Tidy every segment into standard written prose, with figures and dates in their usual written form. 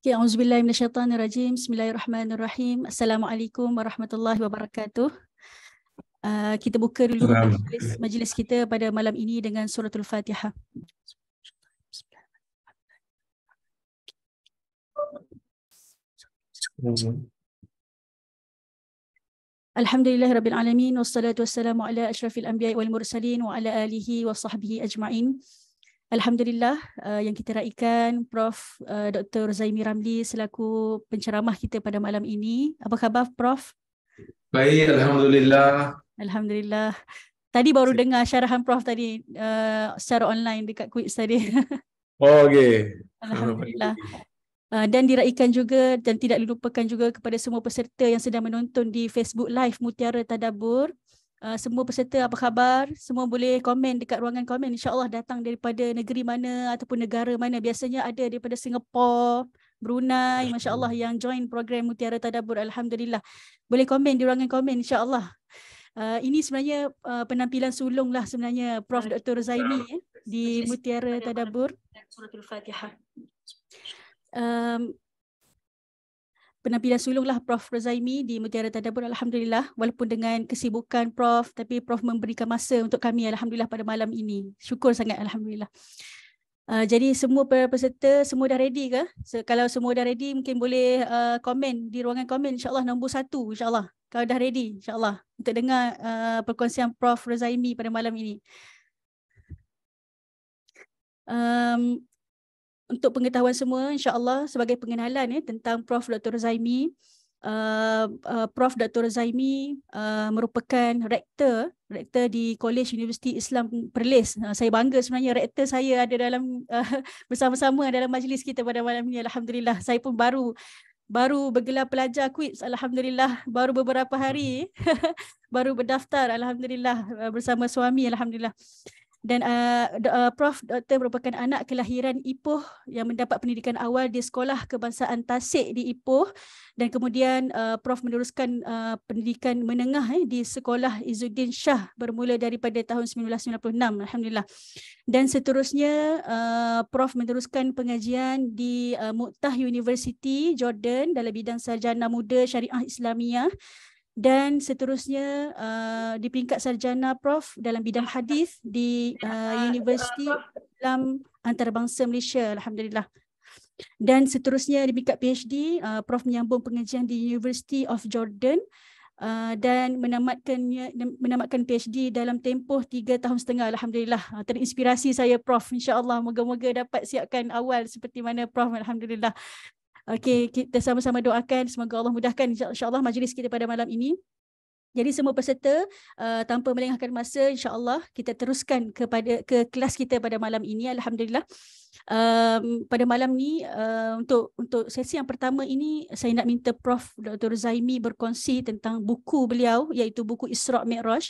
Okay, auzubillahi minasyaitanirrajim. Bismillahirrahmanirrahim. Assalamualaikum warahmatullahi wabarakatuh. Kita buka dulu majlis kita pada malam ini dengan suratul Fatihah. Alhamdulillahirabbil alamin wassalatu wassalamu ala asyrafil anbiya'i wal mursalin wa ala alihi wa sahbihi ajma'in. Alhamdulillah, yang kita raikan Prof. Dr. Zaimi Ramli selaku penceramah kita pada malam ini. Apa khabar Prof? Baik, Alhamdulillah. Alhamdulillah. Tadi baru dengar syarahan Prof tadi secara online dekat Quiz tadi. Oh, okey. Alhamdulillah. Dan diraikan juga dan tidak dilupakan juga kepada semua peserta yang sedang menonton di Facebook Live Mutiara Tadabbur. Semua peserta apa khabar? Semua boleh komen dekat ruangan komen. InsyaAllah datang daripada negeri mana ataupun negara mana. Biasanya ada daripada Singapura, Brunei, Masya Allah yang join program Mutiara Tadabbur. Alhamdulillah. Boleh komen di ruangan komen insyaAllah. Ini sebenarnya penampilan sulung lah sebenarnya Prof. Dr. Zaimi di Mutiara Tadabbur. Suratul Fatihah. Penampilan sulung lah Prof. Zaimi di Mutiara Tadabbur. Alhamdulillah, walaupun dengan kesibukan Prof, tapi Prof memberikan masa untuk kami Alhamdulillah pada malam ini. Syukur sangat Alhamdulillah. Jadi semua peserta semua dah ready ke? Kalau semua dah ready mungkin boleh komen di ruangan komen insyaAllah nombor 1 insyaAllah. Kalau dah ready insyaAllah untuk dengar perkongsian Prof. Zaimi pada malam ini. Untuk pengetahuan semua, insyaAllah sebagai pengenalan tentang Prof. Dr. Zaimi, Prof. Dr. Zaimi merupakan rektor di College Universiti Islam Perlis. Saya bangga sebenarnya rektor saya ada dalam bersama-sama dalam majlis kita pada malam ini. Alhamdulillah, saya pun baru bergelar pelajar quiz. Alhamdulillah, baru beberapa hari baru berdaftar. Alhamdulillah, bersama suami. Alhamdulillah. Dan Prof. Dr. merupakan anak kelahiran Ipoh yang mendapat pendidikan awal di Sekolah Kebangsaan Tasik di Ipoh dan kemudian Prof. meneruskan pendidikan menengah di Sekolah Izzuddin Shah bermula daripada tahun 1996. Alhamdulillah. Dan seterusnya Prof. meneruskan pengajian di Mu'tah University Jordan dalam bidang sarjana muda syariah Islamiyah. Dan seterusnya di peringkat sarjana Prof dalam bidang hadis di Universiti Islam Antarabangsa Malaysia. Alhamdulillah. Dan seterusnya di peringkat PhD, Prof menyambung pengajian di University of Jordan dan menamatkan PhD dalam tempoh 3 tahun setengah. Alhamdulillah. Terinspirasi saya Prof. InsyaAllah moga-moga dapat siapkan awal seperti mana Prof. Alhamdulillah. Okey, kita sama-sama doakan semoga Allah mudahkan insya-Allah majlis kita pada malam ini. Jadi semua peserta tanpa melengahkan masa insya-Allah kita teruskan ke kelas kita pada malam ini. Alhamdulillah. Pada malam ni untuk sesi yang pertama ini saya nak minta Prof. Dr. Zaimi berkongsi tentang buku beliau iaitu buku Isra' Mi'raj.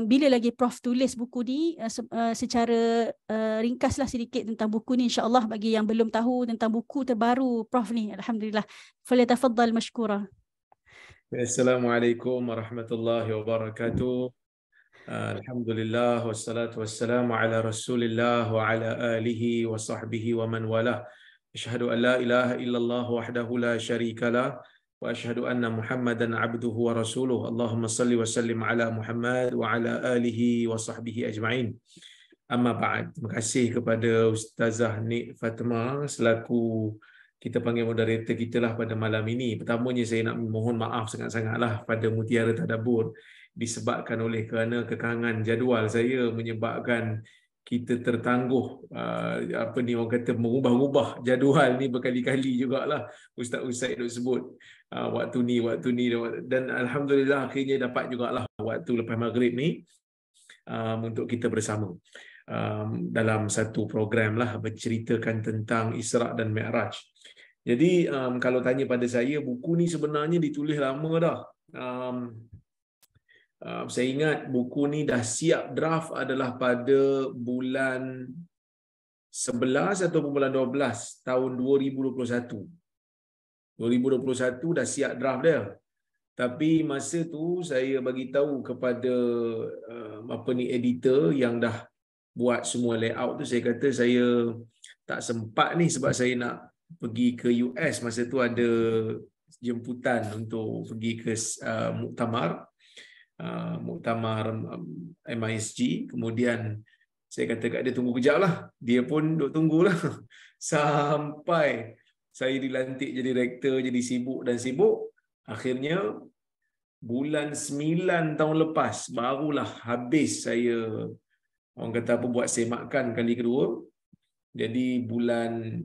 Bila lagi Prof tulis buku ni secara ringkaslah sedikit tentang buku ni insya-Allah bagi yang belum tahu tentang buku terbaru Prof ni. Alhamdulillah. Falyatafaddal mashkura. Assalamualaikum warahmatullahi wabarakatuh. Alhamdulillah wassalatu wassalamu ala Rasulillah wa ala alihi wa sahbihi wa man walah. Asyhadu an la ilaha illallah wahdahu la syarikalah wa asyhadu anna Muhammadan abduhu wa rasuluh. Allahumma salli wa sallim ala Muhammad wa ala alihi wa sahbihi ajma'in. Amma ba'd. Terima kasih kepada Ustazah Nik Fatimah selaku kita panggil moderator kita lah pada malam ini. Pertamanya saya nak mohon maaf sangat-sangatlah pada Mutiara Tadabbur disebabkan oleh kerana kekangan jadual saya menyebabkan kita tertangguh orang kata mengubah-ubah jadual ni berkali-kali jugalah ustaz-ustaz duk sebut waktu ni dan alhamdulillah akhirnya dapat jugalah waktu lepas maghrib ni untuk kita bersama dalam satu program lah berceritakan tentang Isra' dan Mi'raj. Jadi kalau tanya pada saya, buku ni sebenarnya ditulis lama dah. Saya ingat buku ni dah siap draft adalah pada bulan 11 atau bulan 12 tahun 2021. 2021 dah siap draft dia. Tapi masa tu saya bagi tahu kepada editor yang dah buat semua layout tu, saya kata saya tak sempat ni sebab saya nak pergi ke US. Masa tu ada jemputan untuk pergi ke muktamar MISG. Kemudian saya kata kat dia, tunggu kejap lah. Dia pun duk tunggulah sampai saya dilantik jadi rektor, jadi sibuk dan sibuk. Akhirnya bulan 9 tahun lepas barulah habis saya, orang kata apa, buat semakan kali kedua. Jadi bulan,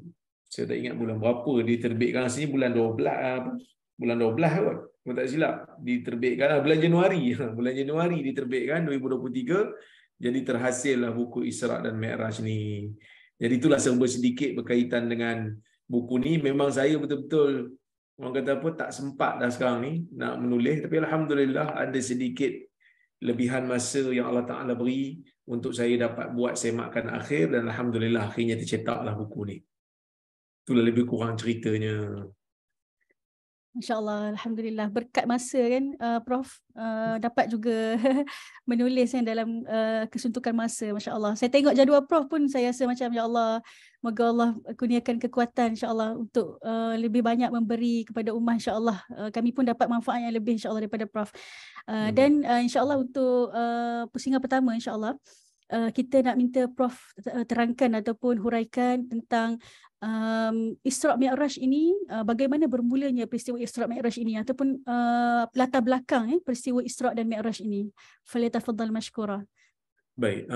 saya tak ingat bulan berapa diterbitkan, rasanya bulan 12 apa? Bulan 12 kot, kalau tak silap diterbitkan bulan Januari. Bulan Januari diterbitkan 2023. Jadi terhasillah buku Isra dan Mi'raj ni. Jadi itulah serba sedikit berkaitan dengan buku ni. Memang saya betul-betul, orang kata apa, tak sempat dah sekarang ni nak menulis, tapi alhamdulillah ada sedikit lebihan masa yang Allah Ta'ala beri untuk saya dapat buat semakan akhir, dan alhamdulillah akhirnya tercetaklah buku ni. Itulah lebih kurang ceritanya. Masya-Allah, alhamdulillah, berkat masa kan Prof, dapat juga menulis kan dalam kesuntukan masa. Masya-Allah. Saya tengok jadual Prof pun saya rasa macam, ya Allah, moga Allah kurniakan kekuatan insya-Allah untuk lebih banyak memberi kepada ummah, insya-Allah. Kami pun dapat manfaat yang lebih insya-Allah daripada Prof. Dan insya-Allah untuk pusingan pertama, insya-Allah kita nak minta Prof terangkan ataupun huraikan tentang Isra Mi'raj ini, bagaimana bermulanya peristiwa Isra Mi'raj ini, ataupun latar belakang peristiwa Isra dan Mi'raj ini. Falyatafaddal mashkura. Baik,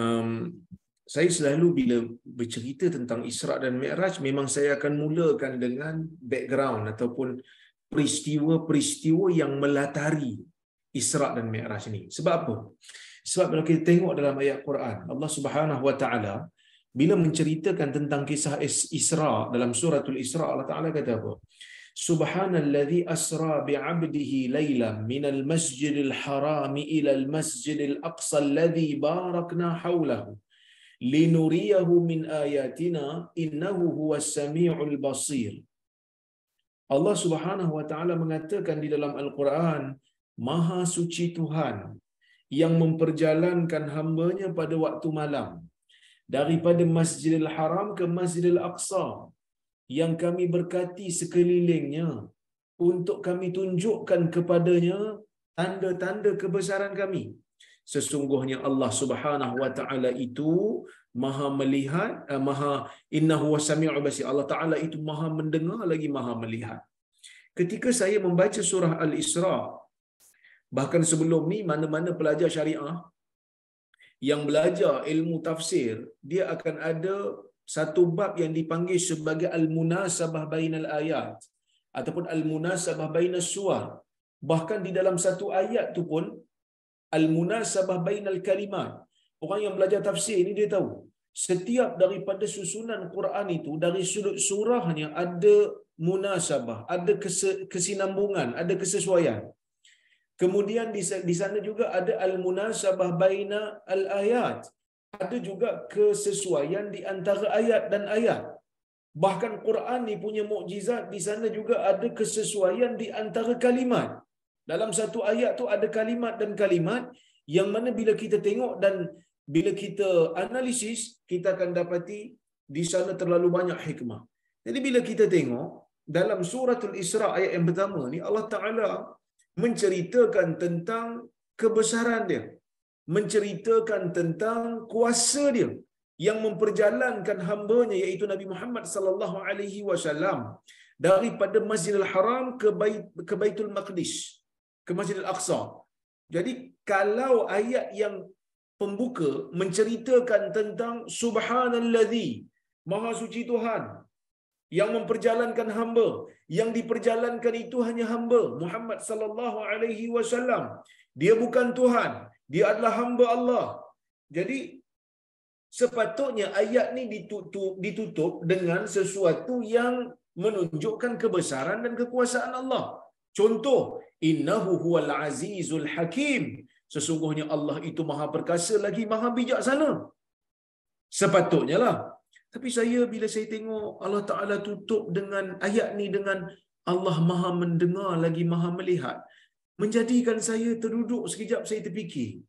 saya selalu bila bercerita tentang Isra dan Mi'raj, memang saya akan mulakan dengan background ataupun peristiwa-peristiwa yang melatari Isra dan Mi'raj ini. Sebab apa? Sebab kalau kita tengok dalam ayat Quran, Allah Subhanahu Wa Taala bila menceritakan tentang kisah Isra dalam suratul Isra, Allah Ta'ala kata apa? Subhanalladzi asra bi'abdihi laylan minal masjidil harami ilal masjidil aqsa alladzi barakna hawlahu linuriyahu min ayatina innahu huwas sami'ul basir. Allah Subhanahu Wa Ta'ala mengatakan di dalam Al-Quran, Maha suci Tuhan yang memperjalankan hamba-Nya pada waktu malam daripada Masjidil Haram ke Masjidil Aqsa, yang kami berkati sekelilingnya untuk kami tunjukkan kepadanya tanda-tanda kebesaran kami. Sesungguhnya Allah Subhanahu Wa Ta'ala itu Maha melihat, innahu wasami'ul basir. Allah Ta'ala itu Maha mendengar lagi Maha melihat. Ketika saya membaca surah Al-Isra, bahkan sebelum ni, mana-mana pelajar syariah yang belajar ilmu tafsir, dia akan ada satu bab yang dipanggil sebagai al-munasabah bainal ayat ataupun al-munasabah bainas suwar. Bahkan di dalam satu ayat tu pun al-munasabah bainal kalimat. Orang yang belajar tafsir ni dia tahu, setiap daripada susunan Quran itu, dari sudut surahnya ada munasabah, ada kesinambungan, ada kesesuaian. Kemudian di sana juga ada al-munasabah baina al-ayat. Ada juga kesesuaian di antara ayat dan ayat. Bahkan Quran ni punya mukjizat, di sana juga ada kesesuaian di antara kalimat. Dalam satu ayat tu ada kalimat dan kalimat yang mana bila kita tengok dan bila kita analisis, kita akan dapati di sana terlalu banyak hikmah. Jadi bila kita tengok dalam suratul Isra ayat yang pertama ni, Allah Ta'ala menceritakan tentang kebesaran dia, menceritakan tentang kuasa dia yang memperjalankan hamba-Nya iaitu Nabi Muhammad sallallahu alaihi wasallam daripada Masjidil Haram ke Baitul Maqdis, ke Masjidil Aqsa. Jadi kalau ayat yang pembuka menceritakan tentang subhanallazi, Maha suci Tuhan yang memperjalankan hamba, yang diperjalankan itu hanya hamba Muhammad sallallahu alaihi wasallam. Dia bukan Tuhan, dia adalah hamba Allah. Jadi sepatutnya ayat ni ditutup dengan sesuatu yang menunjukkan kebesaran dan kekuasaan Allah. Contoh, innahu huwal azizul hakim. Sesungguhnya Allah itu Maha perkasa lagi Maha bijaksana. Sepatutnya lah. Tapi bila saya tengok Allah Ta'ala tutup dengan ayat ni dengan Allah Maha mendengar lagi Maha melihat, menjadikan saya terduduk sekejap, saya terfikir,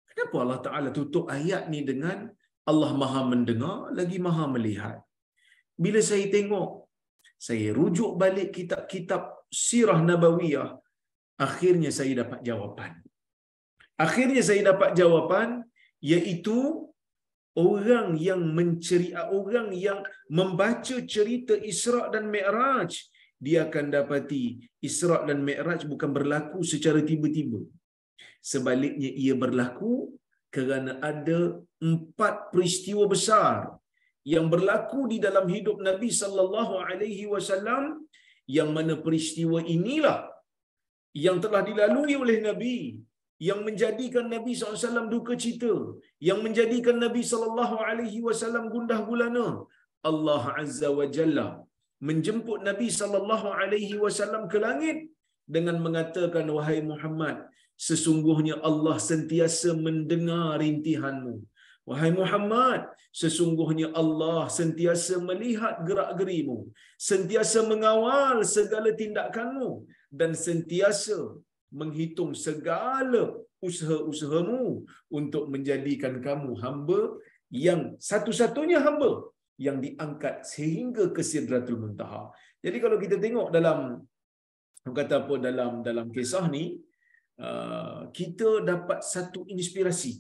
kenapa Allah Ta'ala tutup ayat ni dengan Allah Maha mendengar lagi Maha melihat? Bila saya tengok saya rujuk balik kitab-kitab sirah nabawiyah, akhirnya saya dapat jawapan. Akhirnya saya dapat jawapan, iaitu orang yang membaca cerita Isra' dan Mi'raj, dia akan dapati Isra' dan Mi'raj bukan berlaku secara tiba-tiba. Sebaliknya ia berlaku kerana ada 4 peristiwa besar yang berlaku di dalam hidup Nabi sallallahu alaihi wasallam, yang mana peristiwa inilah yang telah dilalui oleh Nabi, yang menjadikan Nabi SAW duka cita, yang menjadikan Nabi SAW gundah gulana. Allah Azza wa Jalla menjemput Nabi SAW ke langit dengan mengatakan, wahai Muhammad, sesungguhnya Allah sentiasa mendengar rintihanmu. Wahai Muhammad, sesungguhnya Allah sentiasa melihat gerak-gerimu, sentiasa mengawal segala tindakanmu, dan sentiasa menghitung segala usaha-usahamu untuk menjadikan kamu hamba yang satu-satunya hamba yang diangkat sehingga ke Sidratul Muntaha. Jadi kalau kita tengok dalam kisah ni, kita dapat satu inspirasi.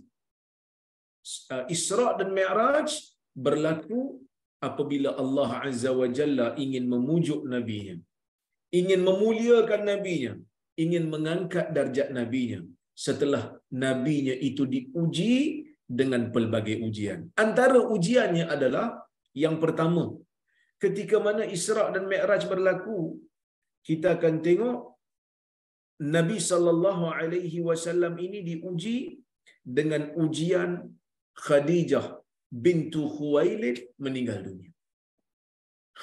Isra' dan Mi'raj berlaku apabila Allah Azza wa Jalla ingin memujuk Nabi-Nya, ingin memuliakan Nabi-Nya, ingin mengangkat darjat Nabi-Nya setelah Nabi-Nya itu diuji dengan pelbagai ujian. Antara ujiannya adalah yang pertama, ketika mana Isra' dan Mi'raj berlaku, kita akan tengok Nabi sallallahu alaihi wasallam ini diuji dengan ujian Khadijah bintu Khuwailid meninggal dunia.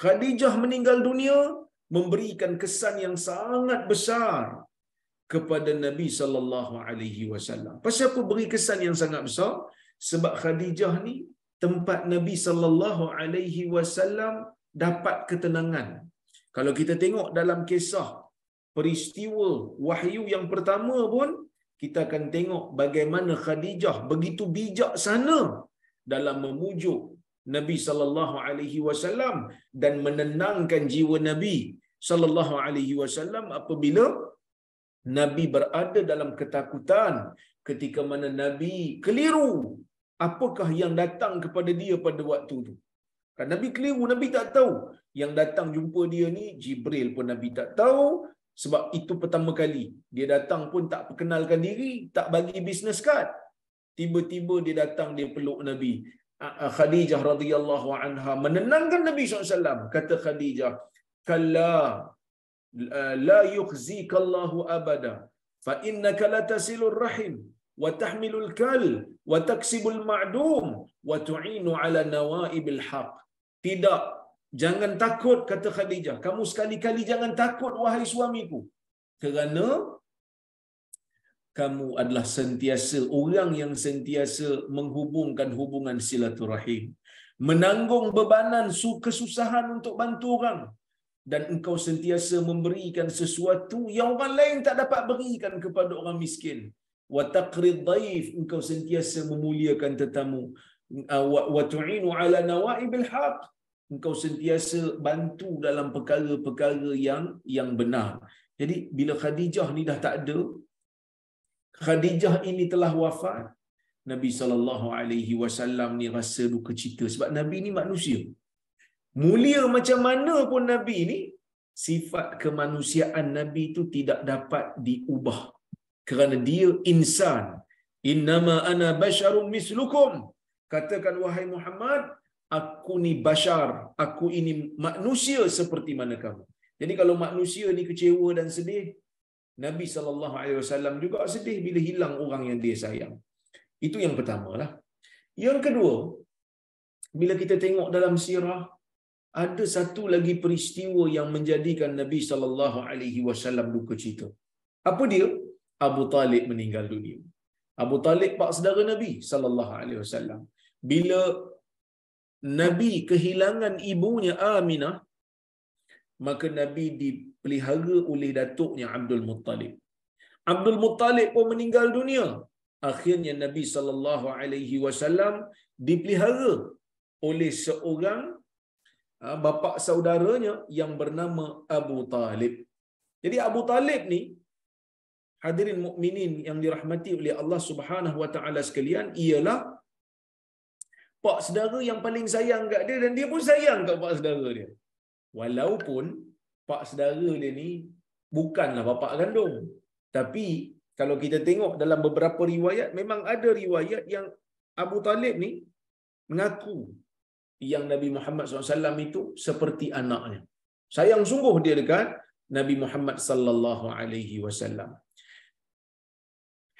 Khadijah meninggal dunia memberikan kesan yang sangat besar kepada Nabi sallallahu alaihi wasallam. Pasal apa beri kesan yang sangat besar? Sebab Khadijah ni tempat Nabi sallallahu alaihi wasallam dapat ketenangan. Kalau kita tengok dalam kisah peristiwa wahyu yang pertama pun, kita akan tengok bagaimana Khadijah begitu bijaksana dalam memujuk Nabi sallallahu alaihi wasallam dan menenangkan jiwa Nabi sallallahu alaihi wasallam apabila Nabi berada dalam ketakutan ketika mana Nabi keliru apakah yang datang kepada dia pada waktu itu. Kan Nabi keliru, Nabi tak tahu yang datang jumpa dia ni Jibril pun Nabi tak tahu, sebab itu pertama kali dia datang pun tak perkenalkan diri, tak bagi business card. Tiba-tiba dia datang, dia peluk Nabi. Khadijah radhiyallahu anha menenangkan Nabi SAW. Kata Khadijah, kalla la yukhzikallahu abada fa innaka la tasilur rahim wa tahmilul kal wa taksibul ma'dum wa tu'inu ala nawaibil haq. Tidak, jangan takut, kata Khadijah. Kamu sekali-kali jangan takut, wahai suamiku. Kerana kamu adalah sentiasa orang yang sentiasa menghubungkan hubungan silaturahim, menanggung bebanan kesusahan untuk bantu orang, dan engkau sentiasa memberikan sesuatu yang orang lain tak dapat berikan kepada orang miskin. Wa taqrid dhaif, engkau sentiasa memuliakan tetamu. Wa tu'inu ala nawaibil haq, engkau sentiasa bantu dalam perkara-perkara yang benar. Jadi bila Khadijah ni dah tak ada, Khadijah ini telah wafat, Nabi SAW ni rasa duka cita sebab Nabi ni manusia. Mulia macam mana pun Nabi ni, sifat kemanusiaan Nabi itu tidak dapat diubah kerana dia insan. Innama ana basyarum mislukum. Katakan wahai Muhammad, aku ni bashar, aku ini manusia seperti mana kamu. Jadi kalau manusia ni kecewa dan sedih, Nabi SAW juga sedih bila hilang orang yang dia sayang. Itu yang pertamalah. Yang kedua, bila kita tengok dalam sirah, ada satu lagi peristiwa yang menjadikan Nabi SAW duka cita. Apa dia? Abu Talib meninggal dunia. Abu Talib pak saudara Nabi SAW. Bila Nabi kehilangan ibunya Aminah, maka Nabi dipelihara oleh datuknya Abdul Muttalib. Abdul Muttalib pun meninggal dunia. Akhirnya Nabi SAW dipelihara oleh seorang bapa saudaranya yang bernama Abu Talib. Jadi Abu Talib ni, hadirin mukminin yang dirahmati oleh Allah Subhanahu wa taala sekalian, ialah pak saudara yang paling sayang kat dia, dan dia pun sayang kat pak saudara dia. Walaupun pak saudara dia ni bukanlah bapa kandung. Tapi kalau kita tengok dalam beberapa riwayat, memang ada riwayat yang Abu Talib ni mengaku yang Nabi Muhammad SAW itu seperti anaknya. Sayang sungguh dia dekat Nabi Muhammad sallallahu alaihi wasallam.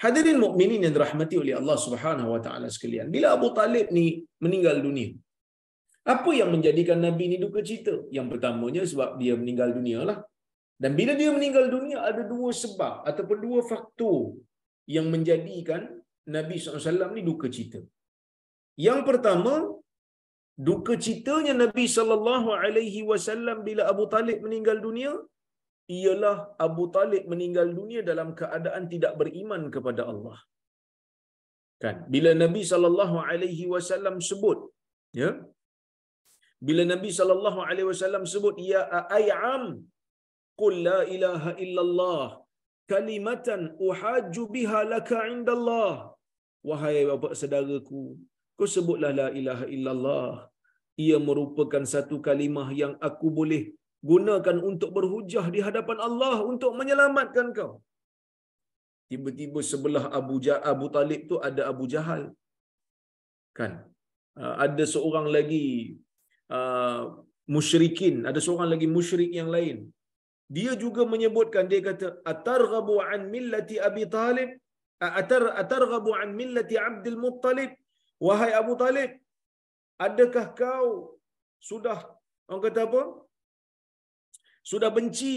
Hadirin mukminin yang dirahmati oleh Allah Subhanahu wa taala sekalian, bila Abu Talib ni meninggal dunia, apa yang menjadikan Nabi ni duka cita? Yang pertamanya sebab dia meninggal dunia lah. Dan bila dia meninggal dunia, ada dua sebab ataupun dua faktor yang menjadikan Nabi SAW ni duka cita. Yang pertama, duka citanya Nabi SAW bila Abu Talib meninggal dunia ialah Abu Talib meninggal dunia dalam keadaan tidak beriman kepada Allah. Kan? Bila Nabi SAW sebut, ya, bila Nabi SAW sebut, ya ay'am qul la ilaha illallah kalimatan uhajju biha laka indallah, wahai bapa saudaraku, kau sebutlah la ilaha illallah, ia merupakan satu kalimah yang aku boleh gunakan untuk berhujah di hadapan Allah untuk menyelamatkan kau. Tiba-tiba sebelah Abu Talib tu ada Abu Jahal, kan? Ada seorang lagi musyrikin, ada seorang lagi musyrik yang lain. Dia juga menyebutkan, dia kata, atarghabu an millati Abi Talib, atarghabu an millati Abdul Muttalib, wahai Abu Talib, adakah kau sudah, orang kata apa, sudah benci,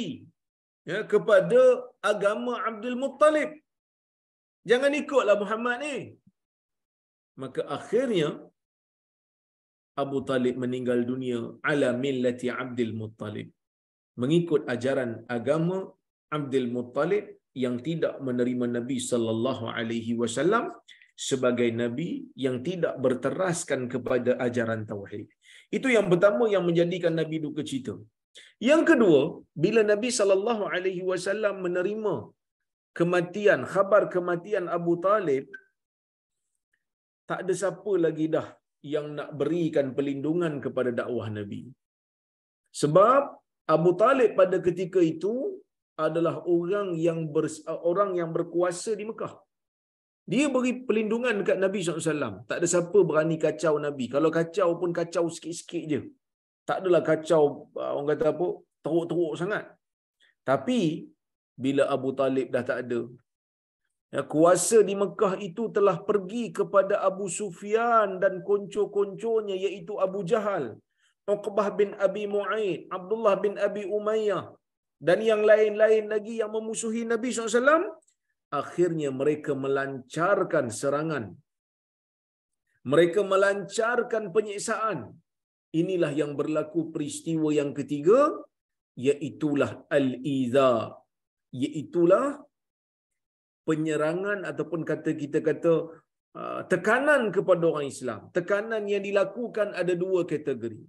ya, kepada agama Abdul Muttalib? Jangan ikutlah Muhammad ni. Maka akhirnya Abu Talib meninggal dunia ala millati Abdul Muttalib, mengikut ajaran agama Abdul Muttalib yang tidak menerima Nabi sallallahu alaihi wasallam sebagai nabi, yang tidak berteraskan kepada ajaran tauhid. Itu yang pertama yang menjadikan Nabi duka cita. Yang kedua, bila Nabi sallallahu alaihi wasallam menerima kematian, khabar kematian Abu Talib, tak ada siapa lagi dah yang nak berikan perlindungan kepada dakwah Nabi. Sebab Abu Talib pada ketika itu adalah orang yang berkuasa di Mekah. Dia beri perlindungan dekat Nabi SAW. Tak ada siapa berani kacau Nabi. Kalau kacau pun kacau sikit-sikit je. Tak adalah kacau, orang kata apa, teruk-teruk sangat. Tapi bila Abu Talib dah tak ada, ya, kuasa di Mekah itu telah pergi kepada Abu Sufyan dan konco-konconya, iaitu Abu Jahal, Uqbah bin Abi Mu'aid, Abdullah bin Abi Umayyah, dan yang lain-lain lagi yang memusuhi Nabi SAW. Akhirnya mereka melancarkan serangan. Mereka melancarkan penyiksaan. Inilah yang berlaku peristiwa yang ketiga, iaitulah al-iza, iaitulah penyerangan ataupun kita kata tekanan kepada orang Islam. Tekanan yang dilakukan ada dua kategori.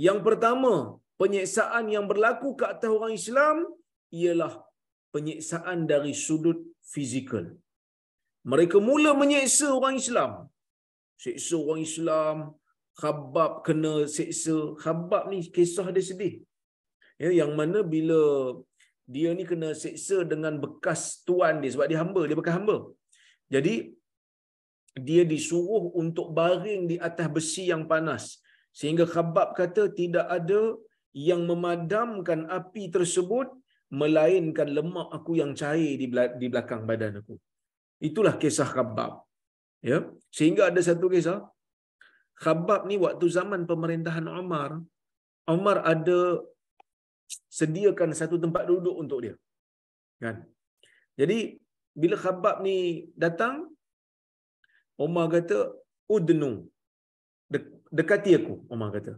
Yang pertama, penyiksaan yang berlaku ke atas orang Islam ialah penyiksaan dari sudut fizikal. Mereka mula menyeksa orang Islam. Seksa orang Islam, Khabbab kena seksa. Khabbab ni kisah dia sedih. Ya, yang mana bila dia ni kena seksa dengan bekas tuan dia, sebab dia hamba, dia bekas hamba. Jadi dia disuruh untuk baring di atas besi yang panas, sehingga Khabbab kata tidak ada yang memadamkan api tersebut melainkan lemak aku yang cair di belakang badan aku. Itulah kisah Khabbab. Ya, sehingga ada satu kisah, Khabbab ni waktu zaman pemerintahan Umar ada sediakan satu tempat duduk untuk dia, kan? Jadi bila Khabbab ni datang, Umar kata, udnu, dekati aku. Umar kata,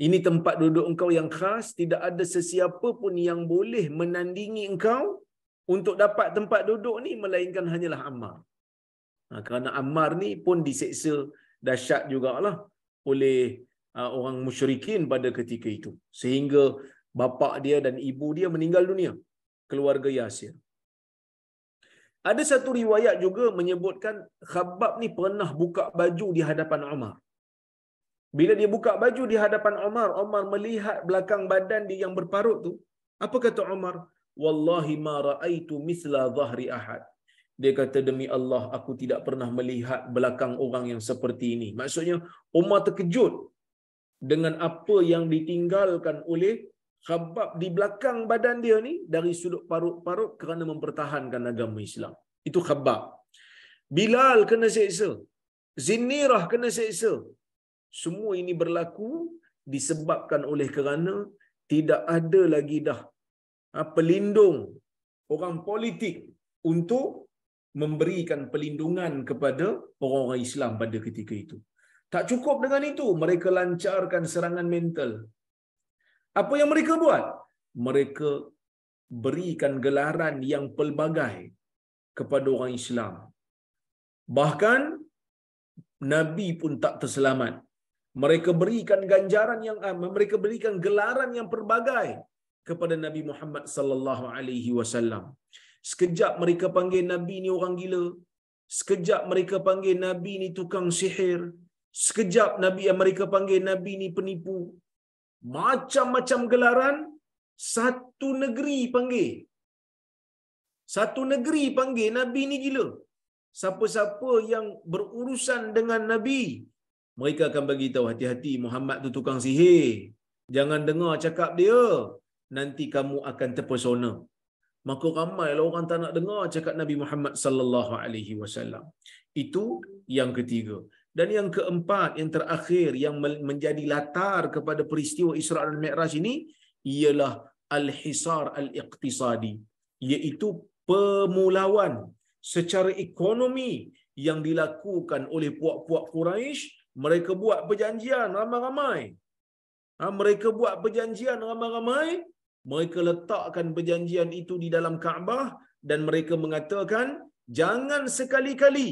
ini tempat duduk engkau yang khas, tidak ada sesiapa pun yang boleh menandingi engkau untuk dapat tempat duduk ni melainkan hanyalah Ammar. Kerana Ammar ni pun diseksa dahsyat jugalah oleh orang musyrikin pada ketika itu, sehingga bapa dia dan ibu dia meninggal dunia, keluarga Yasir. Ada satu riwayat juga menyebutkan Khabbab ni pernah buka baju di hadapan Umar. Bila dia buka baju di hadapan Umar, Umar melihat belakang badan dia yang berparut tu. Apa kata Umar? Wallahi ma raaitu mithla dhahri ahad. Dia kata, demi Allah, aku tidak pernah melihat belakang orang yang seperti ini. Maksudnya Umar terkejut dengan apa yang ditinggalkan oleh Khabbab di belakang badan dia ni dari sudut parut-parut kerana mempertahankan agama Islam. Itu Khabbab. Bilal kena seksa. Zinnirah kena seksa. Semua ini berlaku disebabkan oleh kerana tidak ada lagi dah pelindung orang politik untuk memberikan pelindungan kepada orang-orang Islam pada ketika itu. Tak cukup dengan itu, mereka lancarkan serangan mental. Apa yang mereka buat? Mereka berikan gelaran yang pelbagai kepada orang Islam. Bahkan Nabi pun tak terselamat. Mereka berikan ganjaran yang mereka berikan gelaran yang pelbagai kepada Nabi Muhammad sallallahu alaihi wasallam. Sekejap mereka panggil Nabi ni orang gila. Sekejap mereka panggil Nabi ni tukang sihir. Sekejap mereka panggil Nabi ni penipu. Macam-macam gelaran, satu negeri panggil. Satu negeri panggil Nabi ni gila. Siapa-siapa yang berurusan dengan Nabi, mereka akan bagi tahu, hati-hati, Muhammad tu tukang sihir. Jangan dengar cakap dia. Nanti kamu akan terpesona. Maka ramailah orang tak nak dengar cakap Nabi Muhammad sallallahu alaihi wasallam. Itu yang ketiga. Dan yang keempat, yang terakhir, yang menjadi latar kepada peristiwa Isra dan Mi'raj ini ialah al-hisar al-iqtisadi, iaitu pemulauan secara ekonomi yang dilakukan oleh puak-puak Quraisy. Mereka buat perjanjian ramai-ramai. Mereka buat perjanjian ramai-ramai. Mereka letakkan perjanjian itu di dalam Kaabah dan mereka mengatakan, jangan sekali-kali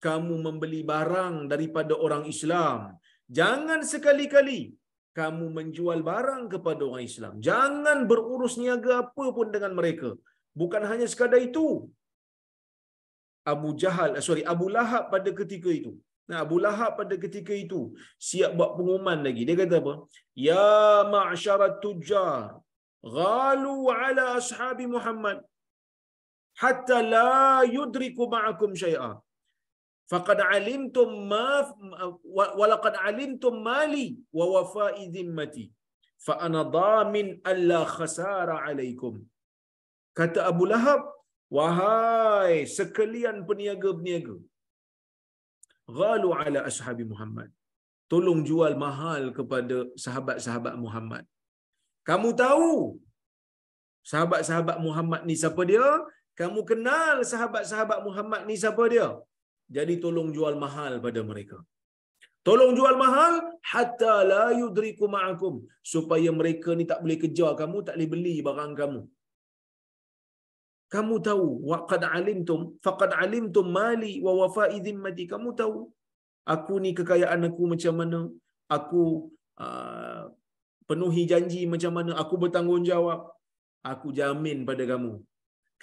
kamu membeli barang daripada orang Islam. Jangan sekali-kali kamu menjual barang kepada orang Islam. Jangan berurus niaga apa pun dengan mereka. Bukan hanya sekadar itu. Abu Lahab pada ketika itu. Abu Lahab pada ketika itu siap buat pengumuman lagi. Dia kata apa? Ya ma'syarat tujjar, ghalu ala ashabi Muhammad hatta la yudriku ma'akum syai'a. Faqad alimtum walaqad alimtum mali wa wafa'i dhimmati fa ana dhamin alla khasara alaikum. Kata Abu Lahab, wahai sekalian peniaga-peniaga, ghalu ala ashabi Muhammad, tolong jual mahal kepada sahabat-sahabat Muhammad. Kamu tahu sahabat-sahabat Muhammad ni siapa dia? Kamu kenal sahabat-sahabat Muhammad ni siapa dia? Jadi tolong jual mahal pada mereka. Tolong jual mahal hatta la yudriku ma'akum, supaya mereka ni tak boleh kejar kamu, tak boleh beli barang kamu. Kamu tahu, faqad alimtum mali wa wafa'i dhimmati. Kamu tahu aku ni kekayaan aku macam mana, aku penuhi janji macam mana, aku bertanggungjawab. Aku jamin pada kamu,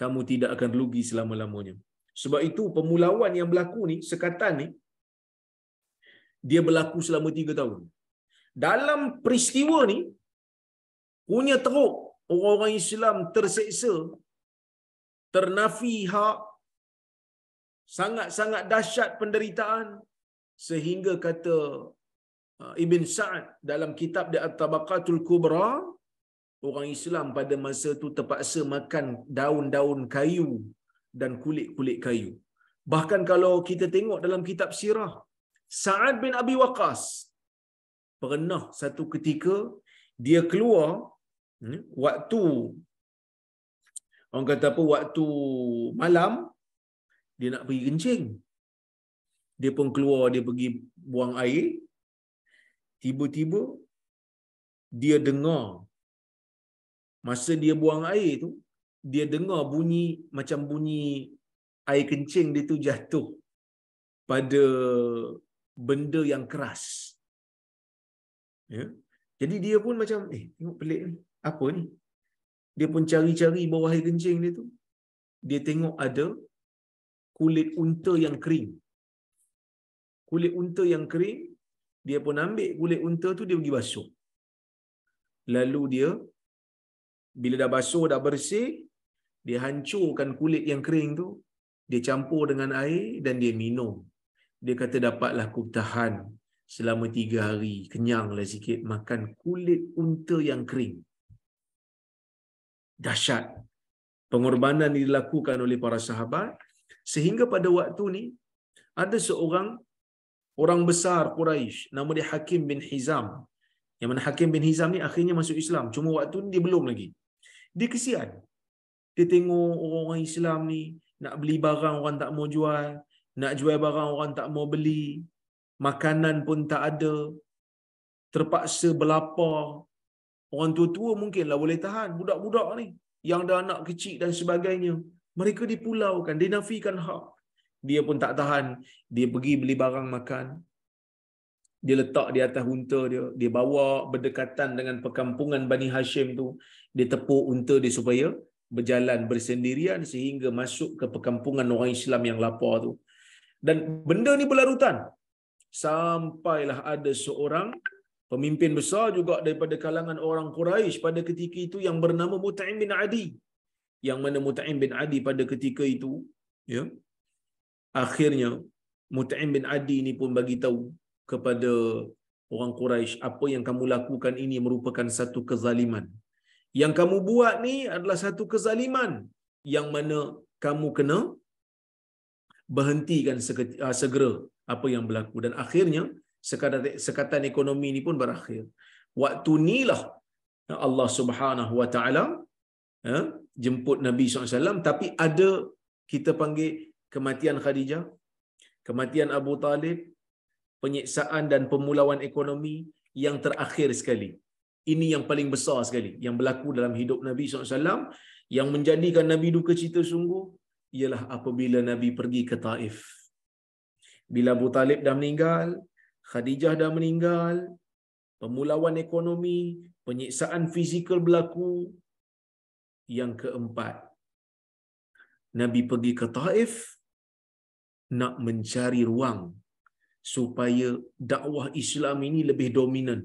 kamu tidak akan rugi selama-lamanya. Sebab itu pemulauan yang berlaku ni, sekatan ni, dia berlaku selama 3 tahun. Dalam peristiwa ni, punya teruk, orang-orang Islam terseksa, ternafi hak, sangat-sangat dahsyat penderitaan, sehingga kata Ibn Sa'ad dalam kitab dia At-Tabaqatul Kubra, orang Islam pada masa tu terpaksa makan daun-daun kayu dan kulit-kulit kayu. Bahkan kalau kita tengok dalam kitab sirah, Sa'ad bin Abi Waqqas pernah satu ketika dia keluar waktu, orang kata apa, waktu malam, dia nak pergi kencing. Dia pun keluar, dia pergi buang air. Tiba-tiba dia dengar, masa dia buang air tu, dia dengar bunyi macam bunyi air kencing dia tu jatuh pada benda yang keras. Ya. Jadi dia pun macam tengok pelik ni. Apa ni? Dia pun cari-cari bawah air kencing dia tu. Dia tengok ada kulit unta yang kering. Kulit unta yang kering, dia pun ambil kulit unta tu, dia pergi basuh. Lalu dia bila dah basuh, dah bersih, dia hancurkan kulit yang kering tu, dia campur dengan air dan dia minum. Dia kata, dapatlah aku tahan selama 3 hari, kenyanglah sikit makan kulit unta yang kering. Dahsyat pengorbanan yang dilakukan oleh para sahabat, sehingga pada waktu ni ada seorang orang besar Quraisy, nama dia Hakim bin Hizam. Yang mana Hakim bin Hizam ni akhirnya masuk Islam, cuma waktu ni dia belum lagi. Dia kesian. Dia tengok orang-orang Islam ni nak beli barang orang tak mau jual, nak jual barang orang tak mau beli, makanan pun tak ada, terpaksa berlapar. Orang tua-tua mungkinlah boleh tahan, budak-budak ni yang ada anak kecil dan sebagainya, mereka dipulaukan, dinafikan hak. Dia pun tak tahan, dia pergi beli barang makan, dia letak di atas unta dia, dia bawa berdekatan dengan perkampungan Bani Hashim tu, dia tepuk unta dia supaya berjalan bersendirian sehingga masuk ke perkampungan orang Islam yang lapar tu. Dan benda ni berlarutan sampailah ada seorang pemimpin besar juga daripada kalangan orang Quraisy pada ketika itu yang bernama Mut'im bin Adi. Yang mana Mut'im bin Adi pada ketika itu, ya, akhirnya Mut'im bin Adi ni pun bagi tahu kepada orang Quraisy, apa yang kamu lakukan ini merupakan satu kezaliman. Yang kamu buat ni adalah satu kezaliman yang mana kamu kena berhentikan segera apa yang berlaku. Dan akhirnya sekatan ekonomi ini pun berakhir. Waktu inilah Allah Subhanahu Wa Taala jemput Nabi SAW, tapi ada, kita panggil kematian Khadijah, kematian Abu Talib, penyiksaan dan pemulauan ekonomi yang terakhir sekali. Ini yang paling besar sekali yang berlaku dalam hidup Nabi SAW, yang menjadikan Nabi duka cita sungguh, ialah apabila Nabi pergi ke Taif. Bila Abu Talib dah meninggal, Khadijah dah meninggal, pemulauan ekonomi, penyiksaan fizikal berlaku. Yang keempat, Nabi pergi ke Taif nak mencari ruang supaya dakwah Islam ini lebih dominan,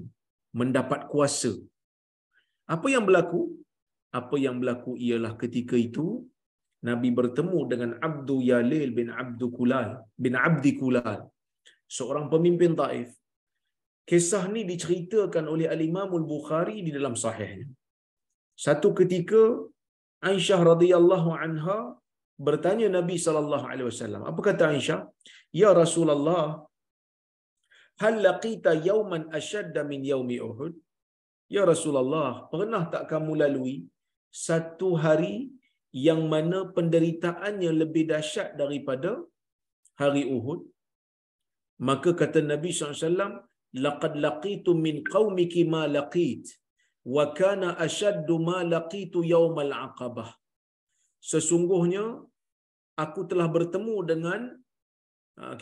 mendapat kuasa. Apa yang berlaku? Apa yang berlaku ialah ketika itu Nabi bertemu dengan Abdu Yalil bin Abdi Kulal, seorang pemimpin Taif. Kisah ni diceritakan oleh Al-Imam Al-Bukhari di dalam sahihnya. Satu ketika Aisyah radhiyallahu anha bertanya Nabi sallallahu alaihi wasallam. Apa kata Aisyah? Ya Rasulullah, hal laqita yawman ashadda min yaumi Uhud? Ya Rasulullah, pernah tak kamu lalui satu hari yang mana penderitaannya lebih dahsyat daripada hari Uhud? Maka kata Nabi SAW, laqad laqitu min qaumiki ma laqit, wa kana ashaddu ma laqitu yawmal aqabah. Sesungguhnya aku telah bertemu dengan,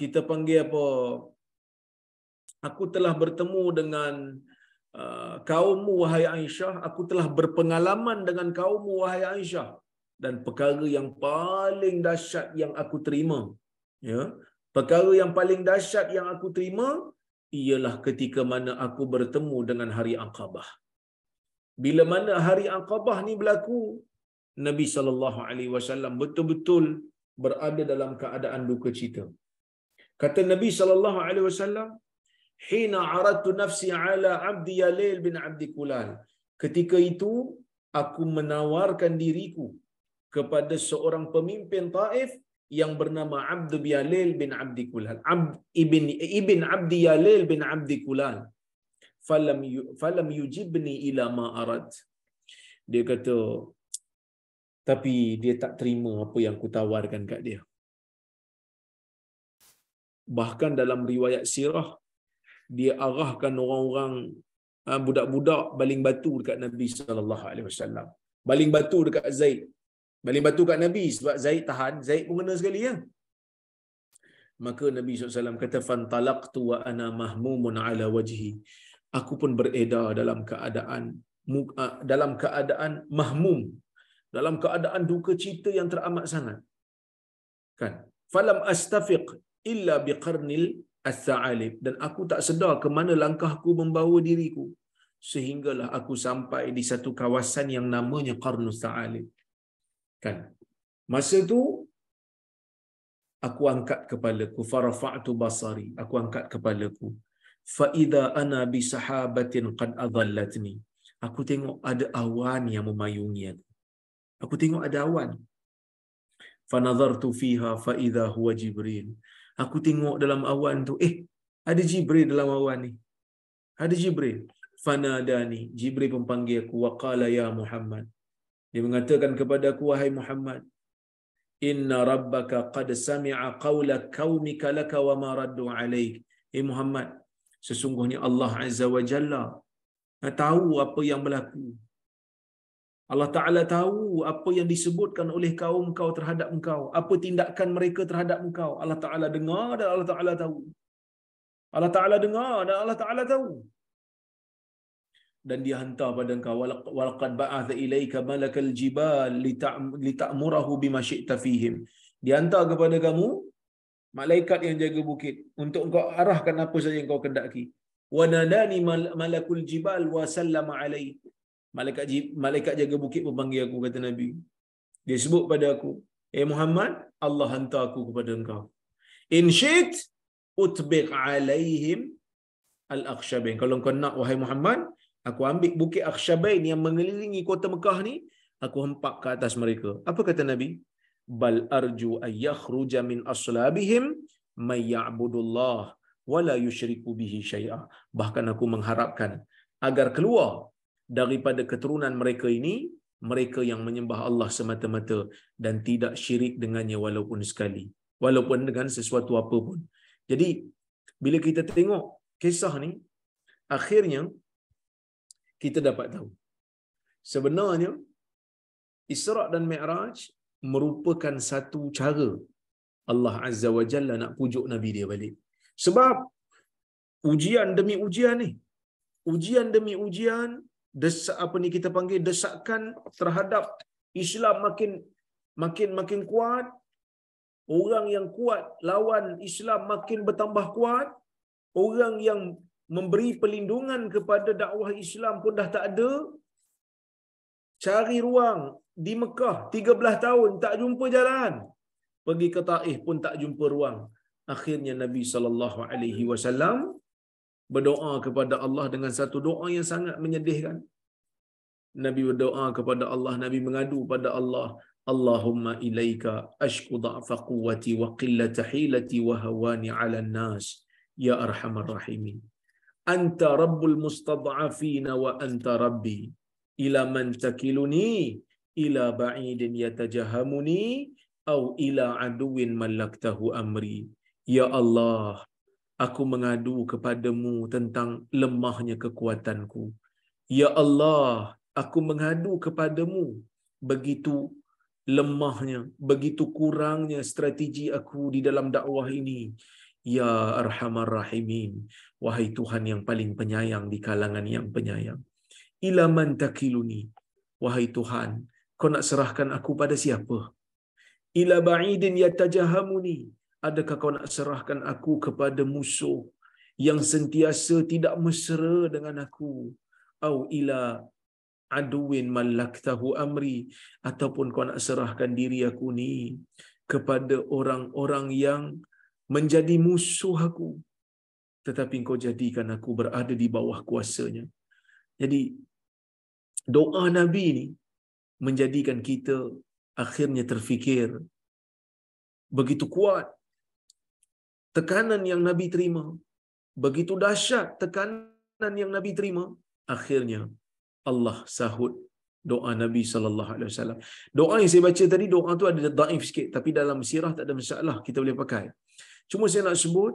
kita panggil apa, aku telah bertemu dengan kaummu wahai Aisyah, aku telah berpengalaman dengan kaummu wahai Aisyah, dan perkara yang paling dahsyat yang aku terima, ya, perkara yang paling dahsyat yang aku terima ialah ketika mana aku bertemu dengan hari Aqabah. Bila mana hari Aqabah ni berlaku, Nabi sallallahu alaihi wasallam betul-betul berada dalam keadaan duka cita. Kata Nabi sallallahu alaihi wasallam, hina aradtu nafsi ala Abdi Yalil bin Abdi Kulal. Ketika itu aku menawarkan diriku kepada seorang pemimpin Taif yang bernama Abd Yalil bin Abdi Kulal, ibn Abdi Yalil bin Abdi Kulal. Falam yujibni ila ma arad. Dia kata, tapi dia tak terima apa yang aku tawarkan kat dia. Bahkan dalam riwayat sirah, dia arahkan orang-orang, budak-budak baling batu dekat Nabi sallallahu alaihi wasallam. Baling batu dekat Zaid. Baling batu kat Nabi sebab Zaid tahan, Zaid pun kena sekali, ya. Maka Nabi SAW kata, fantalaqtu wa ana mahmumun ala wajhi. aku pun beredar dalam keadaan mahmum, dalam keadaan duka cita yang teramat sangat. Kan? Falam astafiq illa biqarnil as-sa'alib, dan aku tak sedar ke mana langkahku membawa diriku sehinggalah aku sampai di satu kawasan yang namanya Qarnus Sa'alib. Kan? Masa tu aku angkat kepalaku, farafa'tu basari, aku angkat kepalaku, fa idza ana bi sahabatin qad adallatni. Aku tengok ada awan yang memayungi aku. Aku tengok ada awan. Fa nazartu fiha fa idza huwa Jibril. Aku tengok dalam awan tu, ada Jibril dalam awan ni. Ada Jibril. Fanadani, Jibril pun panggil aku, wa qala ya Muhammad. Dia mengatakan kepada aku, wahai Muhammad, inna rabbaka qad sami'a qawla qaumika laka wa ma raddu alaik. Muhammad, sesungguhnya Allah Azza wa Jalla tahu apa yang berlaku. Allah Ta'ala tahu apa yang disebutkan oleh kaum kau terhadap engkau, apa tindakan mereka terhadap engkau. Allah Ta'ala dengar dan Allah Ta'ala tahu. Allah Ta'ala dengar dan Allah Ta'ala tahu. Dan dia hantar pada engkau, walaqad ba'atha ilaika malakal jibal lita'murahu bima syi'ta fihim. Dia hantar kepada kamu malaikat yang jaga bukit untuk engkau arahkan apa saja yang kau kendaki. Wa nadani malakul jibal wa sallama alai. Malaikat jaga bukit pun panggil aku, kata Nabi. Dia sebut pada aku, Muhammad, Allah hantar aku kepada engkau. In syit utbiq alaihim al-akhshabain. Kalau kau nak, wahai Muhammad, aku ambil bukit Akhshabain yang mengelilingi kota Mekah ni, aku hempak ke atas mereka. Apa kata Nabi? Bal arju ay yakhruja min aslabihim may ya'budullah wa la yusyriku bihi syai'a. Bahkan aku mengharapkan agar keluar daripada keturunan mereka ini mereka yang menyembah Allah semata-mata dan tidak syirik dengannya walaupun sekali, walaupun dengan sesuatu apa pun. Jadi bila kita tengok kisah ni, akhirnya kita dapat tahu sebenarnya Isra' dan Mi'raj merupakan satu cara Allah Azza wa Jalla nak pujuk Nabi dia balik. Sebab ujian demi ujian ni, ujian demi ujian, kita panggil desakan terhadap Islam makin kuat. Orang yang kuat lawan Islam makin bertambah kuat. Orang yang memberi perlindungan kepada dakwah Islam pun dah tak ada. Cari ruang di Mekah 13 tahun tak jumpa jalan. Pergi ke Taif pun tak jumpa ruang. Akhirnya Nabi SAW berdoa kepada Allah dengan satu doa yang sangat menyedihkan. Nabi berdoa kepada Allah, Nabi mengadu pada Allah, Allahumma ilaika ashku dha'fa quwwati wa qillata hilati wa hawani 'ala an-nas ya arhamar rahimin. Anta rabbul mustad'afina wa anta rabbi. Ila man takiluni ila ba'idin yatajahamuni au ila aduwin malaktahu amri. Ya Allah, aku mengadu kepadamu tentang lemahnya kekuatanku. Ya Allah, aku mengadu kepadamu begitu lemahnya, begitu kurangnya strategi aku di dalam dakwah ini. Ya Arhamar Rahimin, wahai Tuhan yang paling penyayang di kalangan yang penyayang. Ila man takiluni, wahai Tuhan, kau nak serahkan aku pada siapa? Ila ba'idin yatajahamuni, adakah kau nak serahkan aku kepada musuh yang sentiasa tidak mesra dengan aku? Au ila aduwin malaktahu amri, ataupun kau nak serahkan diri aku ni kepada orang-orang yang menjadi musuh aku, tetapi kau jadikan aku berada di bawah kuasanya. Jadi doa Nabi ni menjadikan kita akhirnya terfikir begitu kuat tekanan yang Nabi terima, begitu dahsyat tekanan yang Nabi terima, akhirnya Allah sahut doa Nabi sallallahu alaihi wasallam. Doa yang saya baca tadi, doa tu ada dhaif sikit, tapi dalam sirah tak ada masalah, kita boleh pakai. Cuma saya nak sebut,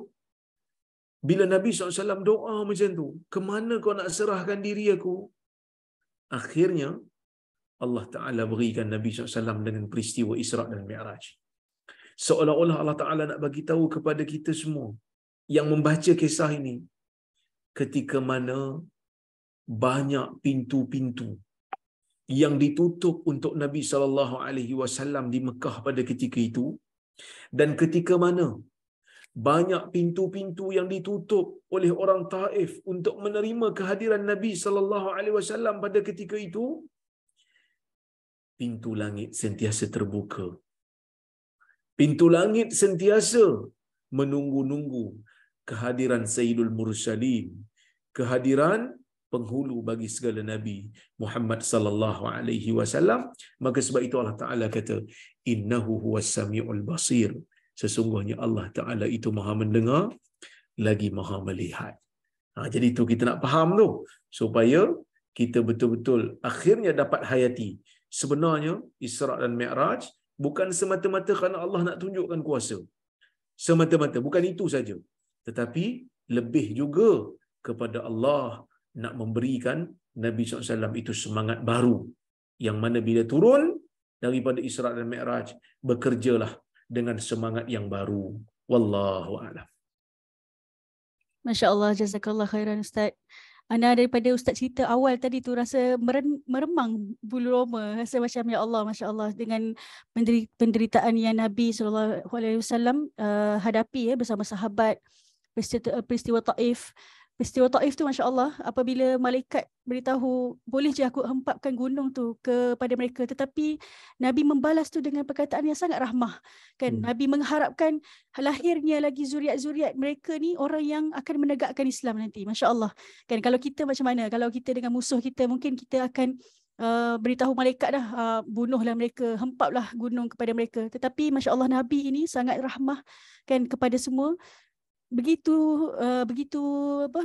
bila Nabi SAW doa macam tu, ke mana kau nak serahkan diri aku? Akhirnya Allah Ta'ala berikan Nabi SAW dengan peristiwa Isra' dan Mi'raj. Seolah-olah Allah Ta'ala nak bagi tahu kepada kita semua yang membaca kisah ini, ketika mana banyak pintu-pintu yang ditutup untuk Nabi SAW di Mekah pada ketika itu, dan ketika mana banyak pintu-pintu yang ditutup oleh orang Taif untuk menerima kehadiran Nabi SAW pada ketika itu, pintu langit sentiasa terbuka. Pintu langit sentiasa menunggu-nunggu kehadiran Sayyidul Mursalin, kehadiran penghulu bagi segala nabi Muhammad sallallahu alaihi wasallam. Maka sebab itu Allah Taala kata, innahu huwas samiul basir, sesungguhnya Allah Taala itu Maha mendengar lagi Maha melihat. Jadi itu kita nak faham tu supaya kita betul-betul akhirnya dapat hayati sebenarnya Isra' dan Mi'raj bukan semata-mata kerana Allah nak tunjukkan kuasa semata-mata, bukan itu saja, tetapi lebih juga kepada Allah nak memberikan Nabi SAW itu semangat baru, yang mana bila turun daripada Isra' dan Mi'raj, bekerjalah dengan semangat yang baru. Wallahu a'lam. Masya Allah, jazakallah khairan Ustaz. Ana daripada Ustaz cerita awal tadi tu rasa meremang bulu roma, rasa macam ya Allah, Masya Allah, dengan penderitaan yang Nabi SAW hadapi bersama sahabat, peristiwa Taif. Peristiwa Taif tu Masya Allah, apabila malaikat beritahu boleh je aku hempapkan gunung tu kepada mereka, tetapi Nabi membalas tu dengan perkataan yang sangat rahmah kan. Nabi mengharapkan lahirnya lagi zuriat-zuriat mereka ni orang yang akan menegakkan Islam nanti. Masya Allah kan. Kalau kita macam mana, kalau kita dengan musuh kita, mungkin kita akan beritahu malaikat dah, bunuhlah mereka, hempaplah gunung kepada mereka. Tetapi Masya Allah, Nabi ini sangat rahmah kan kepada semua. Begitu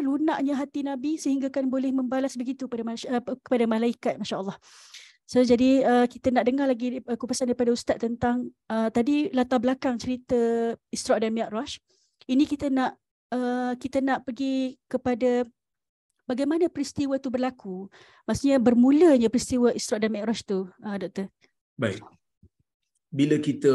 lunaknya hati Nabi sehingga kan boleh membalas begitu kepada malaikat, Masya Allah. So jadi kita nak dengar lagi kupasan daripada Ustaz tentang tadi latar belakang cerita Isra' dan Mi'raj. Ini kita nak pergi kepada bagaimana peristiwa itu berlaku. Maksudnya bermulanya peristiwa Isra' dan Mi'raj tu, Doktor. Baik. Bila kita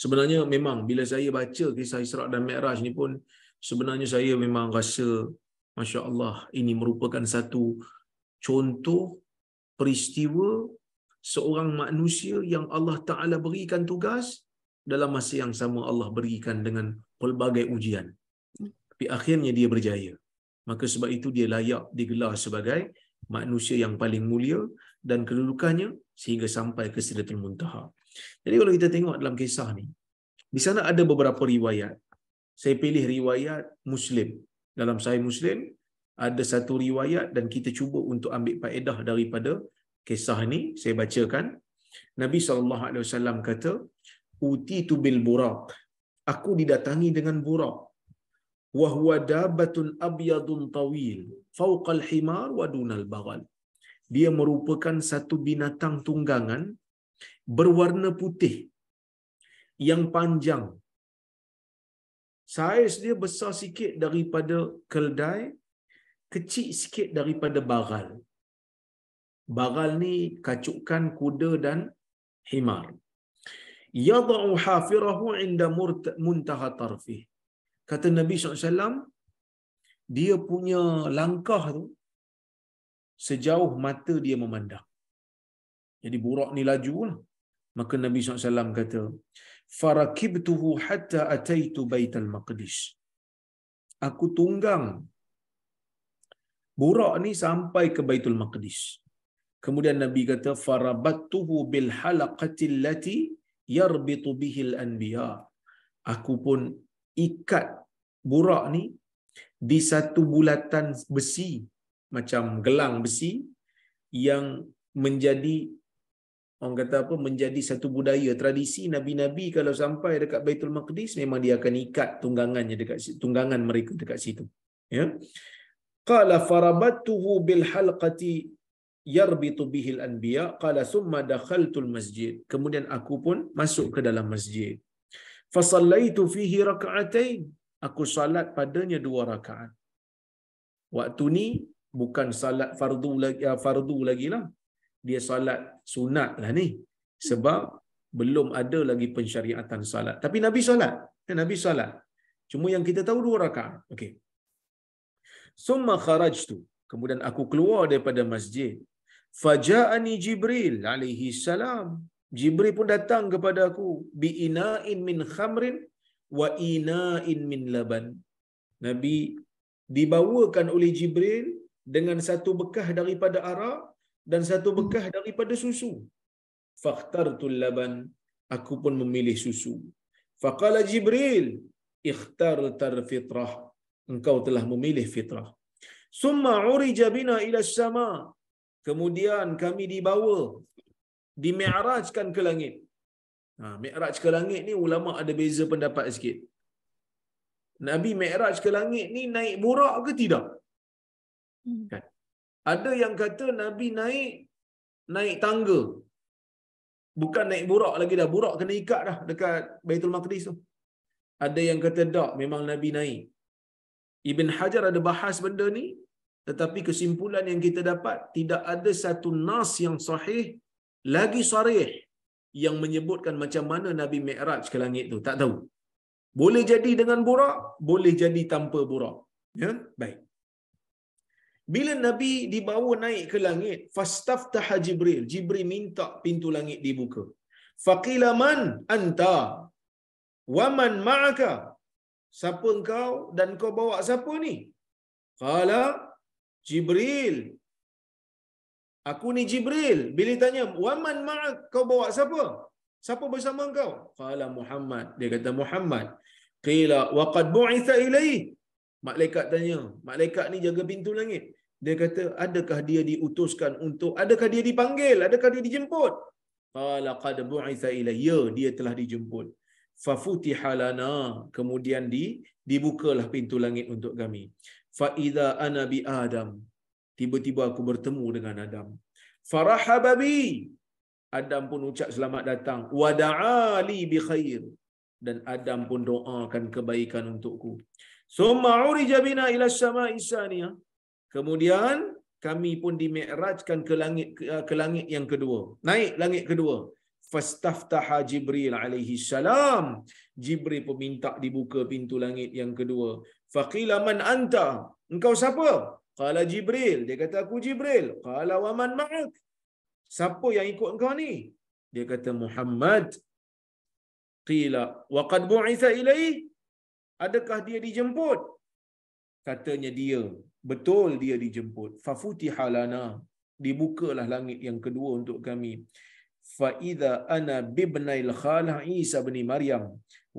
sebenarnya memang bila saya baca kisah Isra' dan Mi'raj ni pun sebenarnya saya memang rasa Masya Allah, ini merupakan satu contoh peristiwa seorang manusia yang Allah Ta'ala berikan tugas, dalam masa yang sama Allah berikan dengan pelbagai ujian. Tapi akhirnya dia berjaya. Maka sebab itu dia layak digelar sebagai manusia yang paling mulia dan kedudukannya sehingga sampai ke Sidratul Muntaha. Jadi kalau kita tengok dalam kisah ni, di sana ada beberapa riwayat. Saya pilih riwayat Muslim. Dalam Sahih Muslim ada satu riwayat dan kita cuba untuk ambil faedah daripada kisah ini. Saya bacakan. Nabi SAW kata, utitu bil buraq. Aku didatangi dengan buraq. Wa huwa dabatun abyadun tawil fawqal himar wa dunal baghal. Dia merupakan satu binatang tunggangan berwarna putih yang panjang. Saiz dia besar sikit daripada keldai, kecil sikit daripada bagal. Bagal ni kacukan kuda dan himar. Yada'u hafirahu inda muntaha tarfih. Kata Nabi SAW, dia punya langkah tu sejauh mata dia memandang. Jadi burak ni laju lah. Maka Nabi SAW kata, farakibtuhu hatta ataitu baital maqdis. Aku tunggang burak ni sampai ke Baitul Maqdis. Kemudian Nabi kata, farabattuhu bil halaqati allati yarbitu bihil anbiya. Aku pun ikat burak ni di satu bulatan besi, macam gelang besi yang menjadi, orang kata apa, menjadi satu budaya tradisi Nabi-Nabi kalau sampai dekat Baitul Maqdis memang dia akan ikat tunggangannya dekat tunggangan mereka dekat situ. Ya. Qala farabattuhu bil halqati yarbitu bihil anbiya qala thumma dakhaltul masjid. Kemudian aku pun masuk ke dalam masjid. Fa sallaitu fihi rak'atain. Aku salat padanya 2 rakaat. Waktu ni bukan salat fardu lagi lah. Dia salat sunat lah ni. Sebab belum ada lagi pensyariatan salat. Tapi Nabi salat. Nabi salat. Cuma yang kita tahu 2 rakaat. Okey. Summa kharajtu. Kemudian aku keluar daripada masjid. Faja'ani Jibril alaihi salam. Jibril pun datang kepada aku bi ina'in min khamrin wa ina'in min laban. Nabi dibawakan oleh Jibril dengan satu bekah daripada arak dan satu bekah daripada susu. Fakhtartul laban, aku pun memilih susu. Faqala Jibril, ikhtartar fitrah, engkau telah memilih fitrah. Summa urija bina ila sama, kemudian kami dibawa, dimi'rajkan ke langit. Mi'raj ke langit ni ulama ada beza pendapat sikit. Nabi mi'raj ke langit ni naik burak ke tidak? Kan? Ada yang kata Nabi naik tangga. Bukan naik burak lagi dah. Burak kena ikat dah dekat Baitul Maqdis tu. Ada yang kata tak, memang Nabi naik. Ibn Hajar ada bahas benda ni, tetapi kesimpulan yang kita dapat, tidak ada satu nas yang sahih lagi sarih yang menyebutkan macam mana Nabi mi'raj ke langit tu. Tak tahu. Boleh jadi dengan burak, boleh jadi tanpa burak. Ya, baik. Bila Nabi dibawa naik ke langit, fastaftaha Jibril. Jibril minta pintu langit dibuka. Faqila man anta wa man ma'aka? Siapa engkau dan kau bawa siapa ni? Qala Jibril. Aku ni Jibril. Bila tanya, wa man ma'ak? Kau bawa siapa? Siapa bersama engkau? Qala Muhammad. Dia kata Muhammad. Qila wa qad bu'itha ilayhi. Malaikat tanya, malaikat ni jaga pintu langit. Dia kata, adakah dia diutuskan untuk, adakah dia dipanggil, adakah dia dijemput? Qala qad bu'itha ilayhi. Ya, dia telah dijemput. Fafutiha lana. Kemudian dibukalah pintu langit untuk kami. Fa idza ana bi Adam. Tiba-tiba aku bertemu dengan Adam. Farahaba bi. Adam pun ucap selamat datang. Wa da'a li bi khair. Dan Adam pun doakan kebaikan untukku. Summa urija bina ila as-sama'i saniyah. Kemudian kami pun dimi'rajkan ke langit yang kedua. Naik langit kedua. Fastaftaha Jibril alaihi salam. Jibril pun minta dibuka pintu langit yang kedua. Faqila man anta? Engkau siapa? Qala Jibril. Dia kata aku Jibril. Qala wa man ma'ak? Siapa yang ikut engkau ni? Dia kata Muhammad. Qila wa qad bu'itha ilayhi. Adakah dia dijemput? Katanya dia. Betul dia dijemput. Fafutiha lana. Dibukalah langit yang kedua untuk kami. Fa idza ana bibnail khalah Isa bin Maryam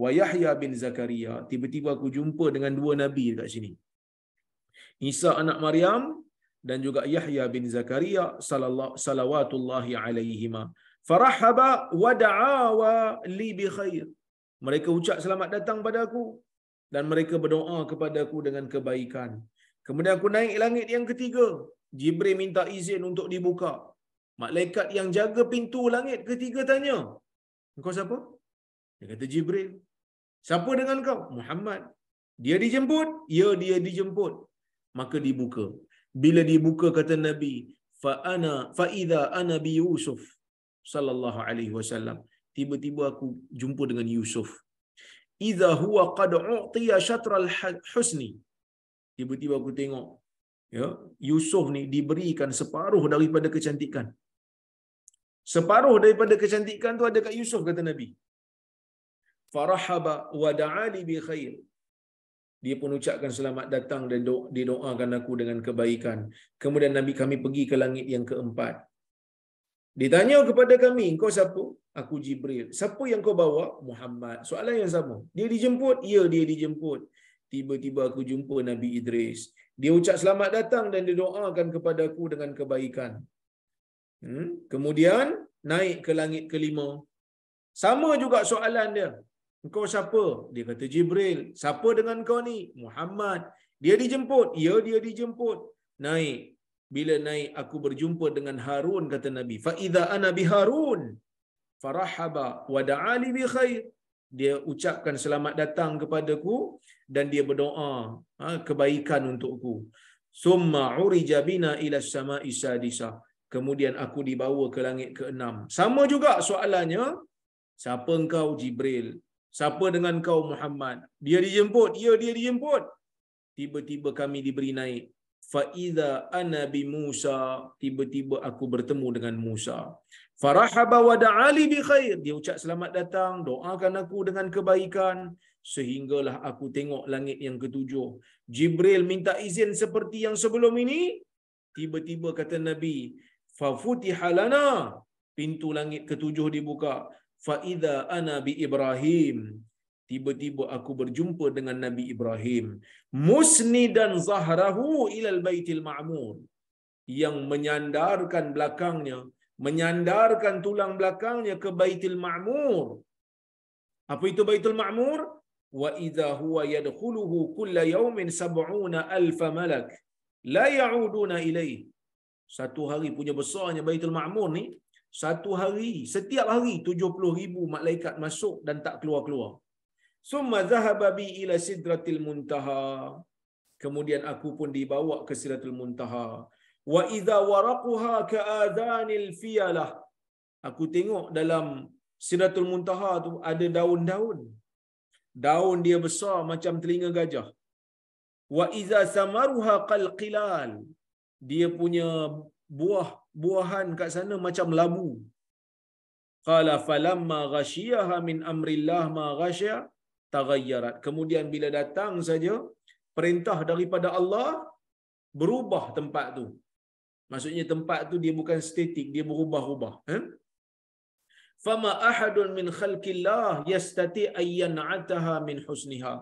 wa Yahya bin Zakaria. Tiba-tiba aku jumpa dengan dua nabi dekat sini. Isa anak Maryam dan juga Yahya bin Zakaria salawatullahi alaihima. Farahaba wa da'a li bi khair. Mereka ucap selamat datang pada aku dan mereka berdoa kepada aku dengan kebaikan. Kemudian aku naik langit yang ketiga. Jibril minta izin untuk dibuka. Malaikat yang jaga pintu langit ketiga tanya, engkau siapa? Dia kata Jibril. Siapa dengan kau? Muhammad. Dia dijemput? Ya, dia dijemput. Maka dibuka. Bila dibuka kata Nabi, fa idza ana bi Yusuf sallallahu alaihi wasallam. Tiba-tiba aku jumpa dengan Yusuf. Idza huwa qad u'tiya syatral husni. Tiba-tiba aku tengok, ya, Yusuf ni diberikan separuh daripada kecantikan. Separuh daripada kecantikan tu ada kat Yusuf, kata Nabi. Farahaba wa da'ali bi khair. Dia pun ucapkan selamat datang dan didoakan aku dengan kebaikan. Kemudian Nabi kami pergi ke langit yang keempat. Ditanya kepada kami, engkau siapa? Aku Jibril. Siapa yang kau bawa? Muhammad. Soalan yang sama. Dia dijemput? Ya, dia dijemput. Tiba-tiba aku jumpa Nabi Idris. Dia ucap selamat datang dan didoakan kepada aku dengan kebaikan. Kemudian naik ke langit kelima. Sama juga soalan dia. Engkau siapa? Dia kata Jibril. Siapa dengan kau ni? Muhammad. Dia dijemput? Ya, dia dijemput. Naik. Bila naik aku berjumpa dengan Harun, kata Nabi. Fa idza ana bi Harun. Farahaba wa da'ali bi khair. Dia ucapkan selamat datang kepadaku dan dia berdoa kebaikan untukku. Summa urija bina ila as-sama'i sadisah. Kemudian aku dibawa ke langit ke-6. Sama juga soalannya. Siapa engkau? Jibril. Siapa dengan kau? Muhammad. Dia dijemput? Ya, dia dijemput. tiba-tiba kami diberi naik. Fa idza ana bi Musa, tiba-tiba aku bertemu dengan Musa. Farahaba wa da'ali bi khair, dia ucap selamat datang, doakan aku dengan kebaikan, sehinggalah aku tengok langit yang ketujuh. Jibril minta izin seperti yang sebelum ini. Tiba-tiba kata Nabi, fa futiha lana, pintu langit ketujuh dibuka. Fa idza ana bi Ibrahim, tiba-tiba aku berjumpa dengan Nabi Ibrahim, musnidan zahrahu ilal baitil ma'mur, yang menyandarkan belakangnya, menyandarkan tulang belakangnya ke Baitul Ma'mur. Apa itu Baitul Ma'mur? Wa idza huwa yadkhuluhu kulla yawmin 70,000 malak la ya'uduna ilaih. Satu hari punya besarnya Baitul Ma'mur ni, satu hari, setiap hari 70,000 malaikat masuk dan tak keluar-keluar. Summa dhahaba bi ila sidratil muntaha. Kemudian aku pun dibawa ke Sidratul Muntaha. Wa idza waraquha ka'adhanil fiyalah. Aku tengok dalam Sidratul Muntaha tu ada daun-daun. Daun dia besar macam telinga gajah. Wa idza samaruha qalqilal. Dia punya buah-buahan kat sana macam labu. Qala falamma ghashiyaha min amrillah ma ghasya taghayyarat. Kemudian bila datang saja perintah daripada Allah, berubah tempat tu. Maksudnya tempat tu dia bukan statik, dia berubah-ubah. Fama ahadun min khalqillah yastati ayyan ataha min husniha.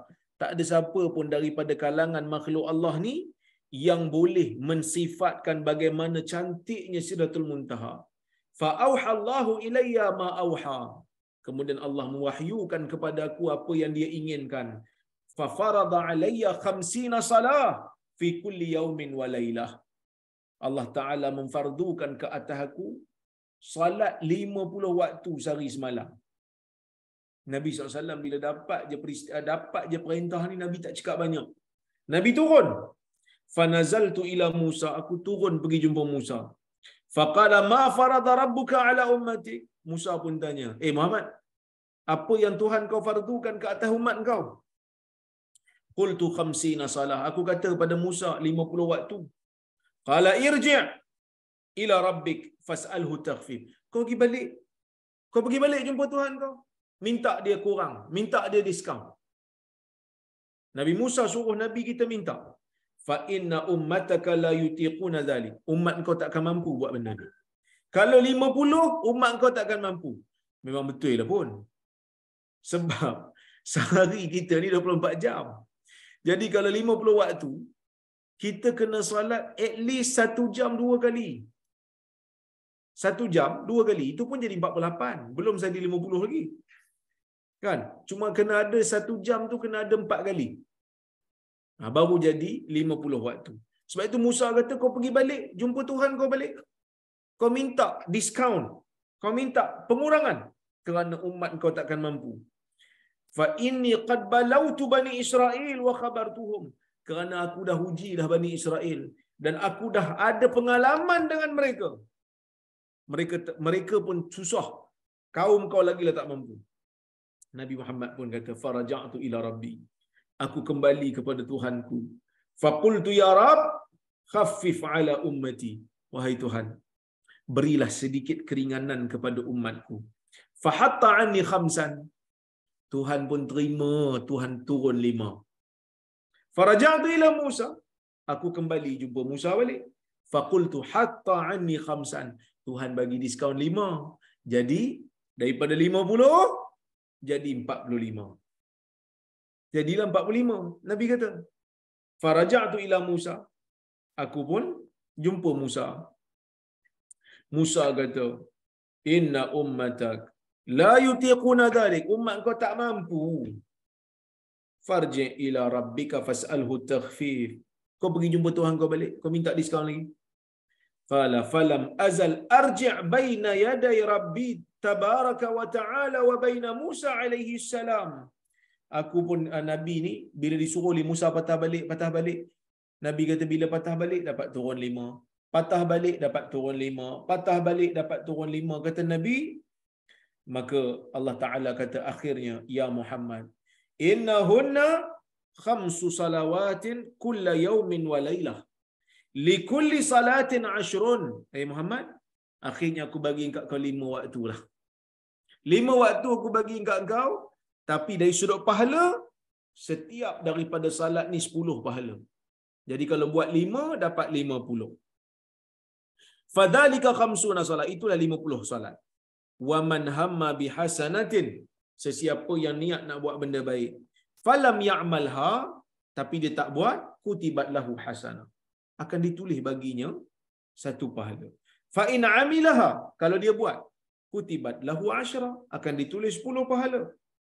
Tak ada siapa pun daripada kalangan makhluk Allah ni yang boleh mensifatkan bagaimana cantiknya Sidratul Muntaha. Fa auha Allahu ilayya ma auha. Kemudian Allah mewahyukan kepada aku apa yang dia inginkan. Fa farada alayya 50 salah fi kulli yaumin wa lailah. Allah Taala memfardukan ke atas aku salat 50 waktu sehari semalam. Nabi SAW bila dapat je perintah ni, Nabi tak cakap banyak. Nabi turun. Fanazaltu ila Musa, aku turun pergi jumpa Musa. Faqala ma farada rabbuka ala ummati. Musa pun tanya, Muhammad, apa yang Tuhan kau fardukan ke atas umat kau? Qultu 50 salah. Aku kata pada Musa 50 waktu. Qala irji' ila rabbik fas'alhu takhfif. Kau pergi balik. Kau pergi balik jumpa Tuhan kau. Minta dia kurang, minta dia diskaun. Nabi Musa suruh Nabi kita minta. Fa inna ummataka la yutiquna dhalik. Umat kau takkan mampu buat benda ni. Kalau 50, umat kau takkan mampu. Memang betul lah pun. Sebab sehari kita ni 24 jam. Jadi kalau 50 waktu, kita kena solat at least 1 jam 2 kali. 1 jam 2 kali, itu pun jadi 48. Belum jadi 50 lagi. Kan? Cuma kena ada 1 jam tu kena ada 4 kali. Baru jadi 50 waktu. Sebab itu Musa kata, kau pergi balik, jumpa Tuhan kau balik. Kau minta diskaun. Kau minta pengurangan. Kerana umat kau takkan mampu. Fa inni qad balautu bani Israel wa khabartuhum. Kerana aku dah uji dah Bani Israel. Dan aku dah ada pengalaman dengan mereka. Mereka pun susah. Kaum kau lagi lah tak mampu. Nabi Muhammad pun kata, faraja'tu ila rabbi. Aku kembali kepada Tuhanku. Faqultu ya Rabb, khaffif ala ummati. Wahai Tuhan, berilah sedikit keringanan kepada umatku. Fahatta anni khamsan. Tuhan pun terima, Tuhan turun 5. Faraja'tu ila Musa. Aku kembali jumpa Musa balik. Faqultu hatta anni khamsan. Tuhan bagi diskaun 5. Jadi daripada 50 jadi 45. Jadilah 45. Nabi kata, faraja'tu ila Musa. Aku pun jumpa Musa. Musa kata, inna ummatak la yutiquna dhalik. Umat kau tak mampu. Farji' ila rabbika fas'alhu takhfif. Kau pergi jumpa Tuhan kau balik, kau minta diskaun lagi. Qala falam azal arji' baina yaday rabbi tabaraka wa ta'ala wa baina Musa alaihi salam. Aku pun Nabi ni bila disuruh oleh Musa patah balik. Nabi kata bila patah balik dapat turun 5. Patah balik dapat turun 5. Patah balik dapat turun 5. Kata Nabi, maka Allah Ta'ala kata akhirnya, ya Muhammad, innahunna khamsu salawatin kulla yawmin wa lailah. Likulli salatin ashrun. Muhammad, akhirnya aku bagi engkau 5 waktu lah. 5 waktu aku bagi engkau, tapi dari sudut pahala, setiap daripada salat ni 10 pahala. Jadi kalau buat 5, dapat 50. Fadhalika khamsuna salat, itulah 50 salat. Wa man hamma bihasanatin, sesiapa yang niat nak buat benda baik, falam ya'malha, tapi dia tak buat, kutibat lahu hasanah, akan ditulis baginya 1 pahala. Fa in amilaha, kalau dia buat, kutibat lahu 10, akan ditulis 10 pahala.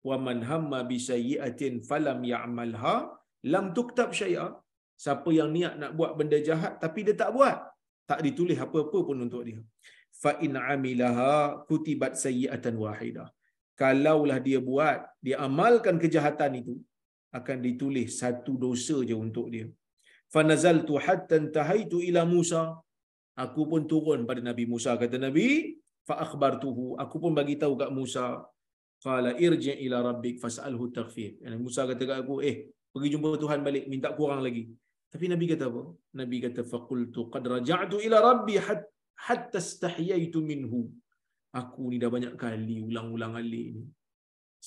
Wa man hamma bisayyi'atin falam ya'malha lam tuktab syai'a, siapa yang niat nak buat benda jahat tapi dia tak buat, tak ditulis apa-apa pun untuk dia. Fa in amilaha kutibat sayyi'atan wahidah, kalaulah dia buat, dia amalkan kejahatan itu, akan ditulis 1 dosa je untuk dia. Fa nazaltu hatta tahaitu ila Musa, aku pun turun pada Nabi Musa, kata Nabi, fa akhbartuhu, aku pun bagi tahu kat Musa, qala irji' ila rabbik fas'alhu taghfir. Musa kata kat aku, pergi jumpa Tuhan balik, minta kurang lagi. Tapi Nabi kata apa? Nabi kata faqultu qad raja'tu ila rabbi hatta istahyaitu minhu. Aku ni dah banyak kali ulang-ulang alik ni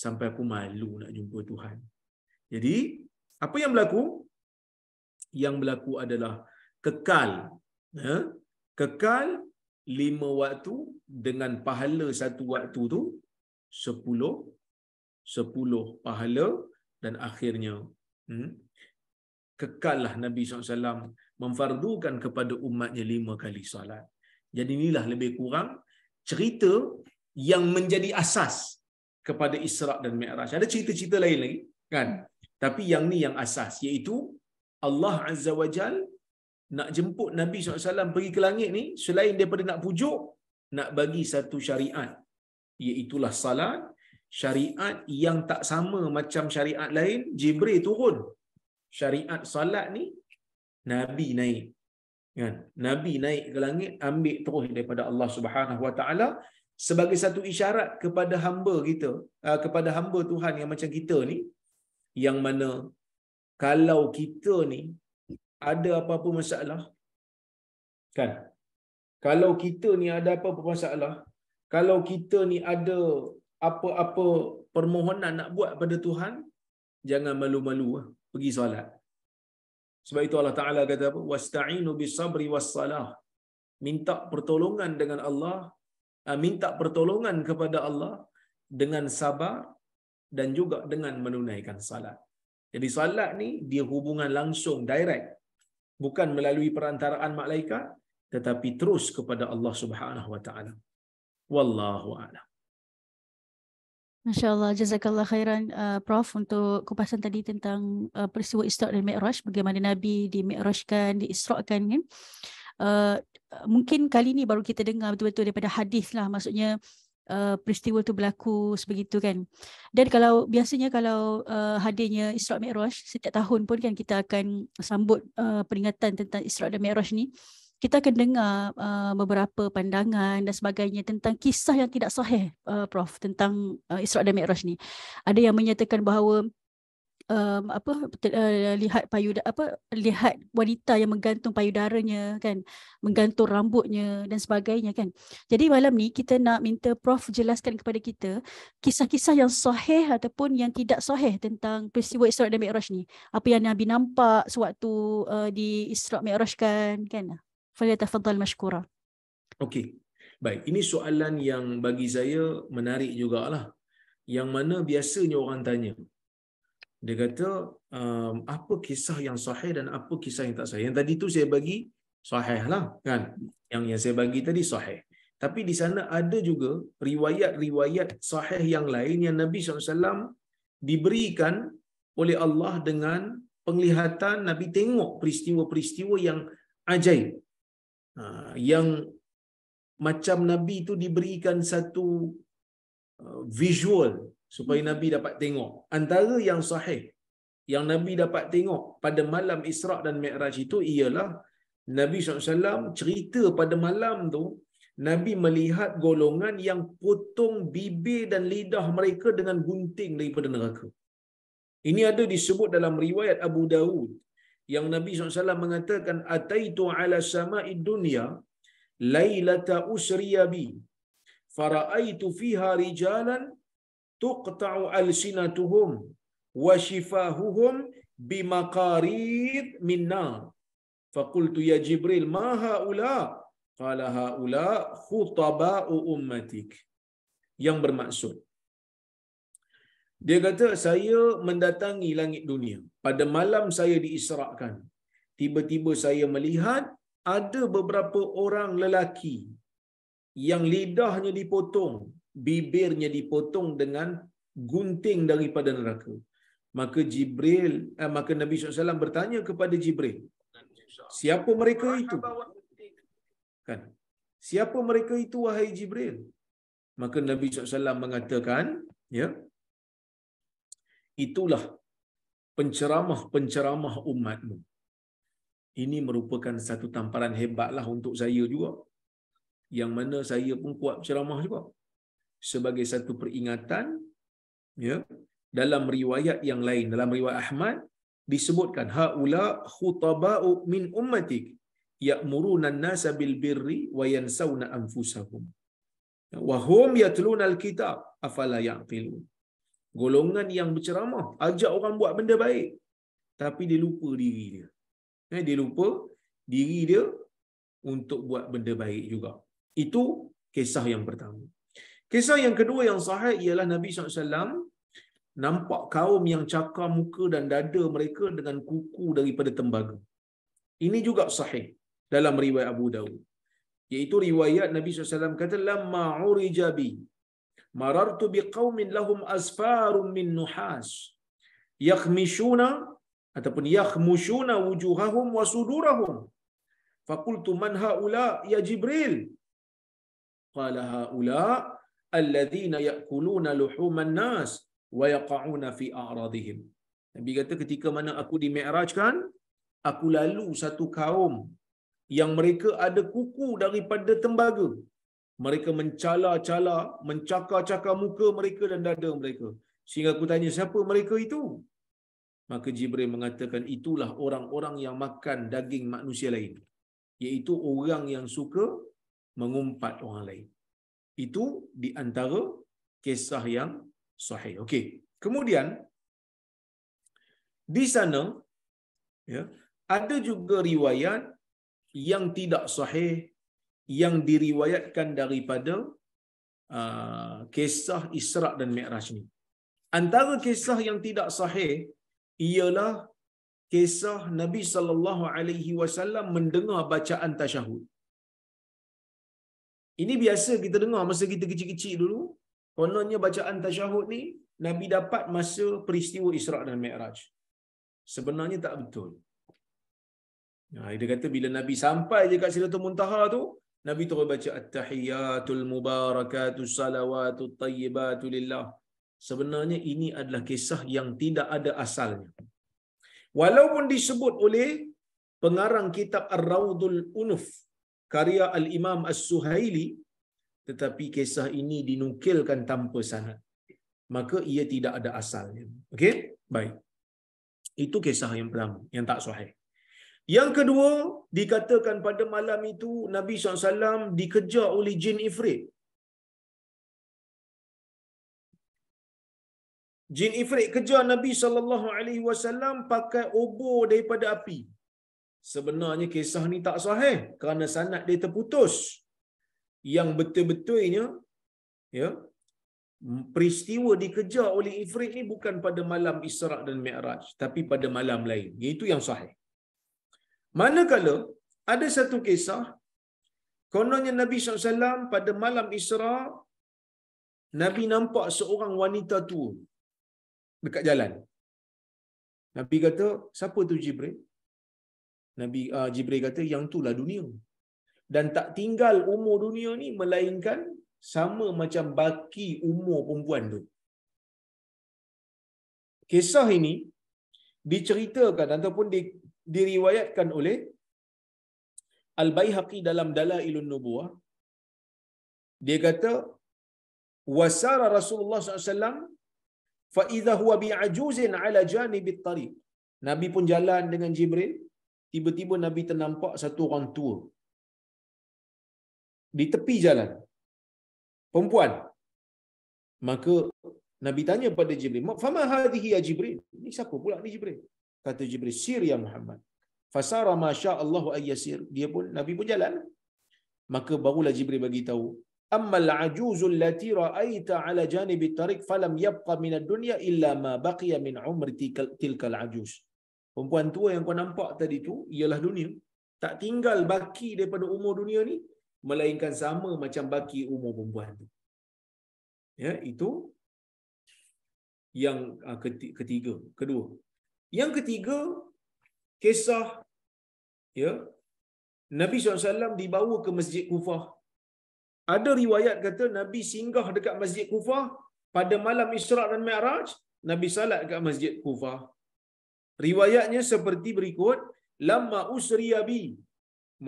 sampai aku malu nak jumpa Tuhan. Jadi, apa yang berlaku? Yang berlaku adalah kekal, kekal 5 waktu dengan pahala 1 waktu tu 10 pahala, dan akhirnya kekallah Nabi SAW memfardukan kepada umatnya 5 kali salat. Jadi inilah lebih kurang cerita yang menjadi asas kepada Isra' dan Mi'raj. Ada cerita-cerita lain lagi kan, tapi yang ni yang asas, iaitu Allah Azza wa Jal nak jemput Nabi SAW pergi ke langit ni, selain daripada nak pujuk, nak bagi 1 syariat, iaitulah salat. Syariat yang tak sama macam syariat lain. Jibril turun, syariat salat ni Nabi naik kan, Nabi naik ke langit, ambil terus daripada Allah Subhanahu Wa Taala, sebagai 1 isyarat kepada hamba kita, kepada hamba Tuhan yang macam kita ni, yang mana kalau kita ni ada apa-apa masalah kan, kalau kita ni ada apa-apa masalah, kalau kita ni ada apa-apa permohonan nak buat pada Tuhan, jangan malu-malu pergi solat. Sebab itu Allah Ta'ala kata apa? Wasta'inu bisabri wassalah. Minta pertolongan dengan Allah, minta pertolongan kepada Allah dengan sabar dan juga dengan menunaikan salat. Jadi salat ni dia hubungan langsung, direct, bukan melalui perantaraan malaikat, tetapi terus kepada Allah Subhanahu Wa Ta'ala. Wallahu a'lam. Masya-Allah, jazakallah khairan Prof untuk kupasan tadi tentang peristiwa Isra' dan Mi'raj, bagaimana Nabi di-Mi'rajkan, di-Isra'kan kan. Mungkin kali ni baru kita dengar betul-betul daripada hadis lah, maksudnya peristiwa tu berlaku sebegitu kan. Dan kalau biasanya kalau hadirnya Isra' Mi'raj setiap tahun pun kan, kita akan sambut peringatan tentang Isra' dan Mi'raj ni, kita akan dengar beberapa pandangan dan sebagainya tentang kisah yang tidak sahih, Prof, tentang Isra' dan Mi'raj ni. Ada yang menyatakan bahawa lihat wanita yang menggantung payudaranya kan, menggantung rambutnya dan sebagainya kan. Jadi malam ni kita nak minta Prof jelaskan kepada kita kisah-kisah yang sahih ataupun yang tidak sahih tentang peristiwa Isra' dan Mi'raj ni. Apa yang Nabi nampak sewaktu di Isra' Mi'rajkan kan. Falyatafaddal mashkura. Okey. Baik, ini soalan yang bagi saya menarik jugalah. Yang mana biasanya orang tanya. Dia kata, apa kisah yang sahih dan apa kisah yang tak sahih. Yang tadi tu saya bagi sahih lah kan. Yang saya bagi tadi sahih. Tapi di sana ada juga riwayat-riwayat sahih yang lain yang Nabi SAW diberikan oleh Allah dengan penglihatan, Nabi tengok peristiwa-peristiwa yang ajaib. Yang macam Nabi tu diberikan satu visual supaya Nabi dapat tengok. Antara yang sahih yang Nabi dapat tengok pada malam Isra' dan Mi'raj itu ialah Nabi SAW cerita pada malam tu Nabi melihat golongan yang potong bibir dan lidah mereka dengan gunting daripada neraka. Ini ada disebut dalam riwayat Abu Dawud yang Nabi SAW mengatakan ataitu ala sama'id dunya lailata usriya bi faraitu fiha rijalan tuqta'u alsinatuhum wa shifahuhum bimaqarid min nar faqultu ya Jibril ma haula qala haula khutaba'u ummatik. Yang bermaksud, dia kata saya mendatangi langit dunia pada malam saya diisrakan, tiba-tiba saya melihat ada beberapa orang lelaki yang lidahnya dipotong, bibirnya dipotong dengan gunting daripada neraka. Maka maka Nabi SAW bertanya kepada Jibril, siapa mereka itu? Kan? Siapa mereka itu wahai Jibril? Maka Nabi SAW mengatakan, ya, itulah penceramah-penceramah umatmu. Ini merupakan satu tamparan hebatlah untuk saya juga. Yang mana saya pun kuat ceramah juga. Sebagai satu peringatan, ya, dalam riwayat yang lain, dalam riwayat Ahmad disebutkan haula khutaba'u min ummatik ya'muruna an-nasa bil birri wa yansawna anfusahum wa hum yatluna al-kitab afala ya'qilun. Golongan yang berceramah, ajak orang buat benda baik, tapi dia lupa diri dia. Dia lupa diri dia untuk buat benda baik juga. Itu kisah yang pertama. Kisah yang kedua yang sahih ialah Nabi SAW nampak kaum yang cakar muka dan dada mereka dengan kuku daripada tembaga. Ini juga sahih dalam riwayat Abu Dawud. Iaitu riwayat Nabi SAW kata, lamma urija bi marartu biqaumin lahum asfarun min nuhas yakhmishuna ataupun yakhmushuna wujuhahum wa sudurahum faqultu man haula ya Jibril qala haula alladhina ya'kuluna luhuman nas wa yaqa'una fi a'radihim. Nabi kata ketika mana aku dimi'rajkan, aku lalu satu kaum yang mereka ada kuku daripada tembaga. Mereka mencala-cala, mencakar-cakar muka mereka dan dada mereka. Sehingga aku tanya, siapa mereka itu? Maka Jibril mengatakan, itulah orang-orang yang makan daging manusia lain. Iaitu orang yang suka mengumpat orang lain. Itu di antara kisah yang sahih. Okey. Kemudian, di sana, ya, ada juga riwayat yang tidak sahih yang diriwayatkan daripada kisah Isra' dan Mi'raj ni. Antara kisah yang tidak sahih ialah kisah Nabi SAW mendengar bacaan tasyahud. Ini biasa kita dengar masa kita kecil-kecil dulu. Kononnya bacaan tasyahud ni Nabi dapat masa peristiwa Isra' dan Mi'raj. Sebenarnya tak betul. Dia kata bila Nabi sampai je kat Sidratul Muntaha tu, Nabi terus baca at-tahiyatul mubarakatus salawatut tayyibatu lillah. Sebenarnya ini adalah kisah yang tidak ada asalnya. Walaupun disebut oleh pengarang kitab Ar-Rawdul Unuf karya Al-Imam As-Suhaili, tetapi kisah ini dinukilkan tanpa sanad. Maka ia tidak ada asalnya. Okey? Baik. Itu kisah yang pertama yang tak sahih. Yang kedua, dikatakan pada malam itu Nabi SAW dikejar oleh jin ifrit. Jin ifrit kejar Nabi SAW pakai obor daripada api. Sebenarnya kisah ni tak sahih kerana sanad dia terputus. Yang betul-betulnya, ya, peristiwa dikejar oleh ifrit ni bukan pada malam Isra' dan Mi'raj, tapi pada malam lain. Itu yang sahih. Manakala ada satu kisah, kononnya Nabi SAW pada malam Isra' Nabi nampak seorang wanita tua dekat jalan. Nabi kata, siapa tu Jibril? Jibril kata, yang itulah dunia. Dan tak tinggal umur dunia ni melainkan sama macam baki umur perempuan tu. Kisah ini diceritakan ataupun diriwayatkan oleh Al-Baihaqi dalam Dalailun Nubuwah. Dia kata, wasara Rasulullah SAW fa idza huwa bi'ajuzin ala janibit tariq. Nabi pun jalan dengan Jibril, tiba-tiba Nabi ternampak satu orang tua di tepi jalan, perempuan. Maka Nabi tanya pada Jibril, "Fama hadhihi ya Jibril?" Ini siapa pula ni Jibril? Kata Jibril, "Sir ya Muhammad." Fasara ma syaa Allah ay yasir. Dia pun Nabi pun jalan. Maka barulah Jibril bagi tahu, "Ammal ajuzul lati ra'aita ala janibi tariq falam yabqa min ad-dunya illa ma baqiya min umri tilkal ajuz." Perempuan tua yang kau nampak tadi tu ialah dunia. Tak tinggal baki daripada umur dunia ni melainkan sama macam baki umur perempuan tu. Ya, itu yang ketiga, kedua. Yang ketiga, kisah ya Nabi SAW dibawa ke Masjid Kufah. Ada riwayat kata Nabi singgah dekat Masjid Kufah pada malam Isra' dan Mi'raj, Nabi salat dekat Masjid Kufah. Riwayatnya seperti berikut, "Lamma usriya bi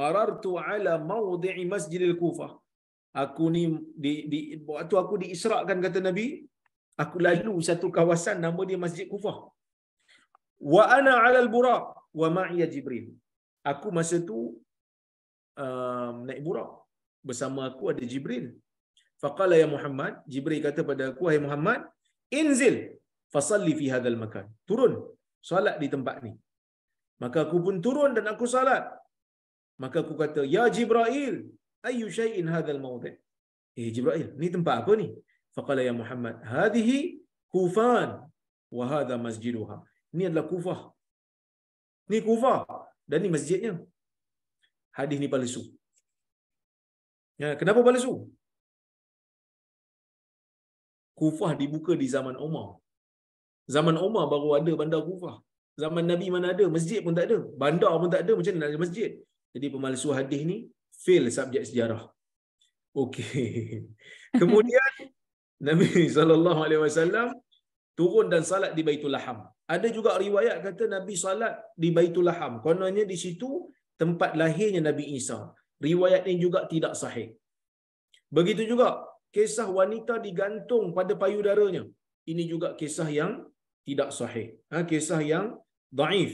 marartu ala mawdi'i Masjidil Kufah." Aku ni waktu aku diisrakan, kata Nabi, aku lalu satu kawasan nama dia Masjid Kufah. Wa ana 'ala al-buraq wa ma'iya Jibril. Aku masa tu naik buraq, bersama aku ada Jibril. Faqala ya Muhammad, Jibril kata pada aku, "Hai Muhammad, inzil fasalli fi hadzal makan." Turun, solat di tempat ni. Maka aku pun turun dan aku salat. Maka aku kata, "Ya Jibril, ayyu syai'in hadzal mawdi'?" Jibril, ni tempat apa ni? Faqala ya Muhammad, "Hadhihi Kufan wa hadha masjiduha." Ni adalah Kufah. Ni Kufah dan ni masjidnya. Hadis ni palsu. Ya, kenapa palsu? Kufah dibuka di zaman Umar. Zaman Umar baru ada bandar Kufah. Zaman Nabi mana ada? Masjid pun tak ada. Bandar pun tak ada. Macam mana nak ada masjid? Jadi pemalsu hadis ni fail subjek sejarah. Okey. Kemudian Nabi SAW turun dan salat di Baitul Laham. Ada juga riwayat kata Nabi salat di Baitul Laham. Kononnya di situ tempat lahirnya Nabi Isa. Riwayat ini juga tidak sahih. Begitu juga kisah wanita digantung pada payudaranya. Ini juga kisah yang tidak sahih. Kisah yang dhaif.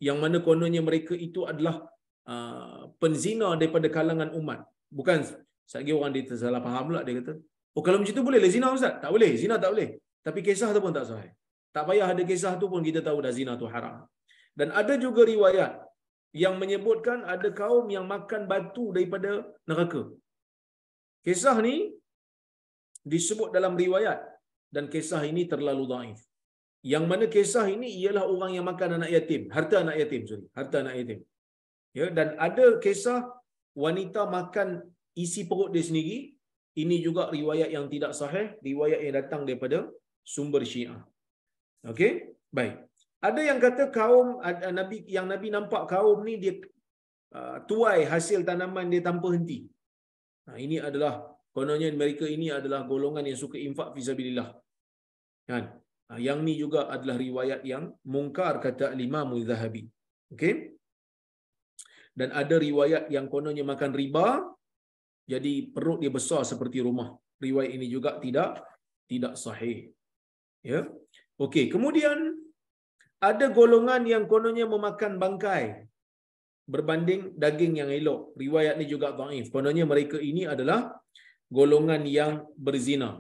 Yang mana kononnya mereka itu adalah penzina daripada kalangan umat. Bukan, satgi orang dia tersalah faham pula, dia kata, "Oh, kalau macam tu boleh lah zina Ustaz?" Tak boleh, zina tak boleh. Tapi kisah tu pun tak sahih. Tak payah ada kisah tu pun kita tahu dah zina tu haram. Dan ada juga riwayat yang menyebutkan ada kaum yang makan batu daripada neraka. Kisah ni disebut dalam riwayat dan kisah ini terlalu dhaif. Yang mana kisah ini ialah orang yang makan anak yatim, harta anak yatim. Ya, dan ada kisah wanita makan isi perut dia sendiri. Ini juga riwayat yang tidak sahih, riwayat yang datang daripada sumber Syiah. Okey, baik. Ada yang kata kaum Nabi nampak kaum ni dia tuai hasil tanaman dia tanpa henti. Ini adalah kononnya mereka ini adalah golongan yang suka infak fi sabilillah. Kan? Yang ni juga adalah riwayat yang mungkar kata Imam Az-Zahabi. Okey? Dan ada riwayat yang kononnya makan riba, jadi perut dia besar seperti rumah. Riwayat ini juga tidak sahih. Ya. Okey, kemudian ada golongan yang kononnya memakan bangkai berbanding daging yang elok. Riwayat ni juga dhaif. Kononnya mereka ini adalah golongan yang berzina.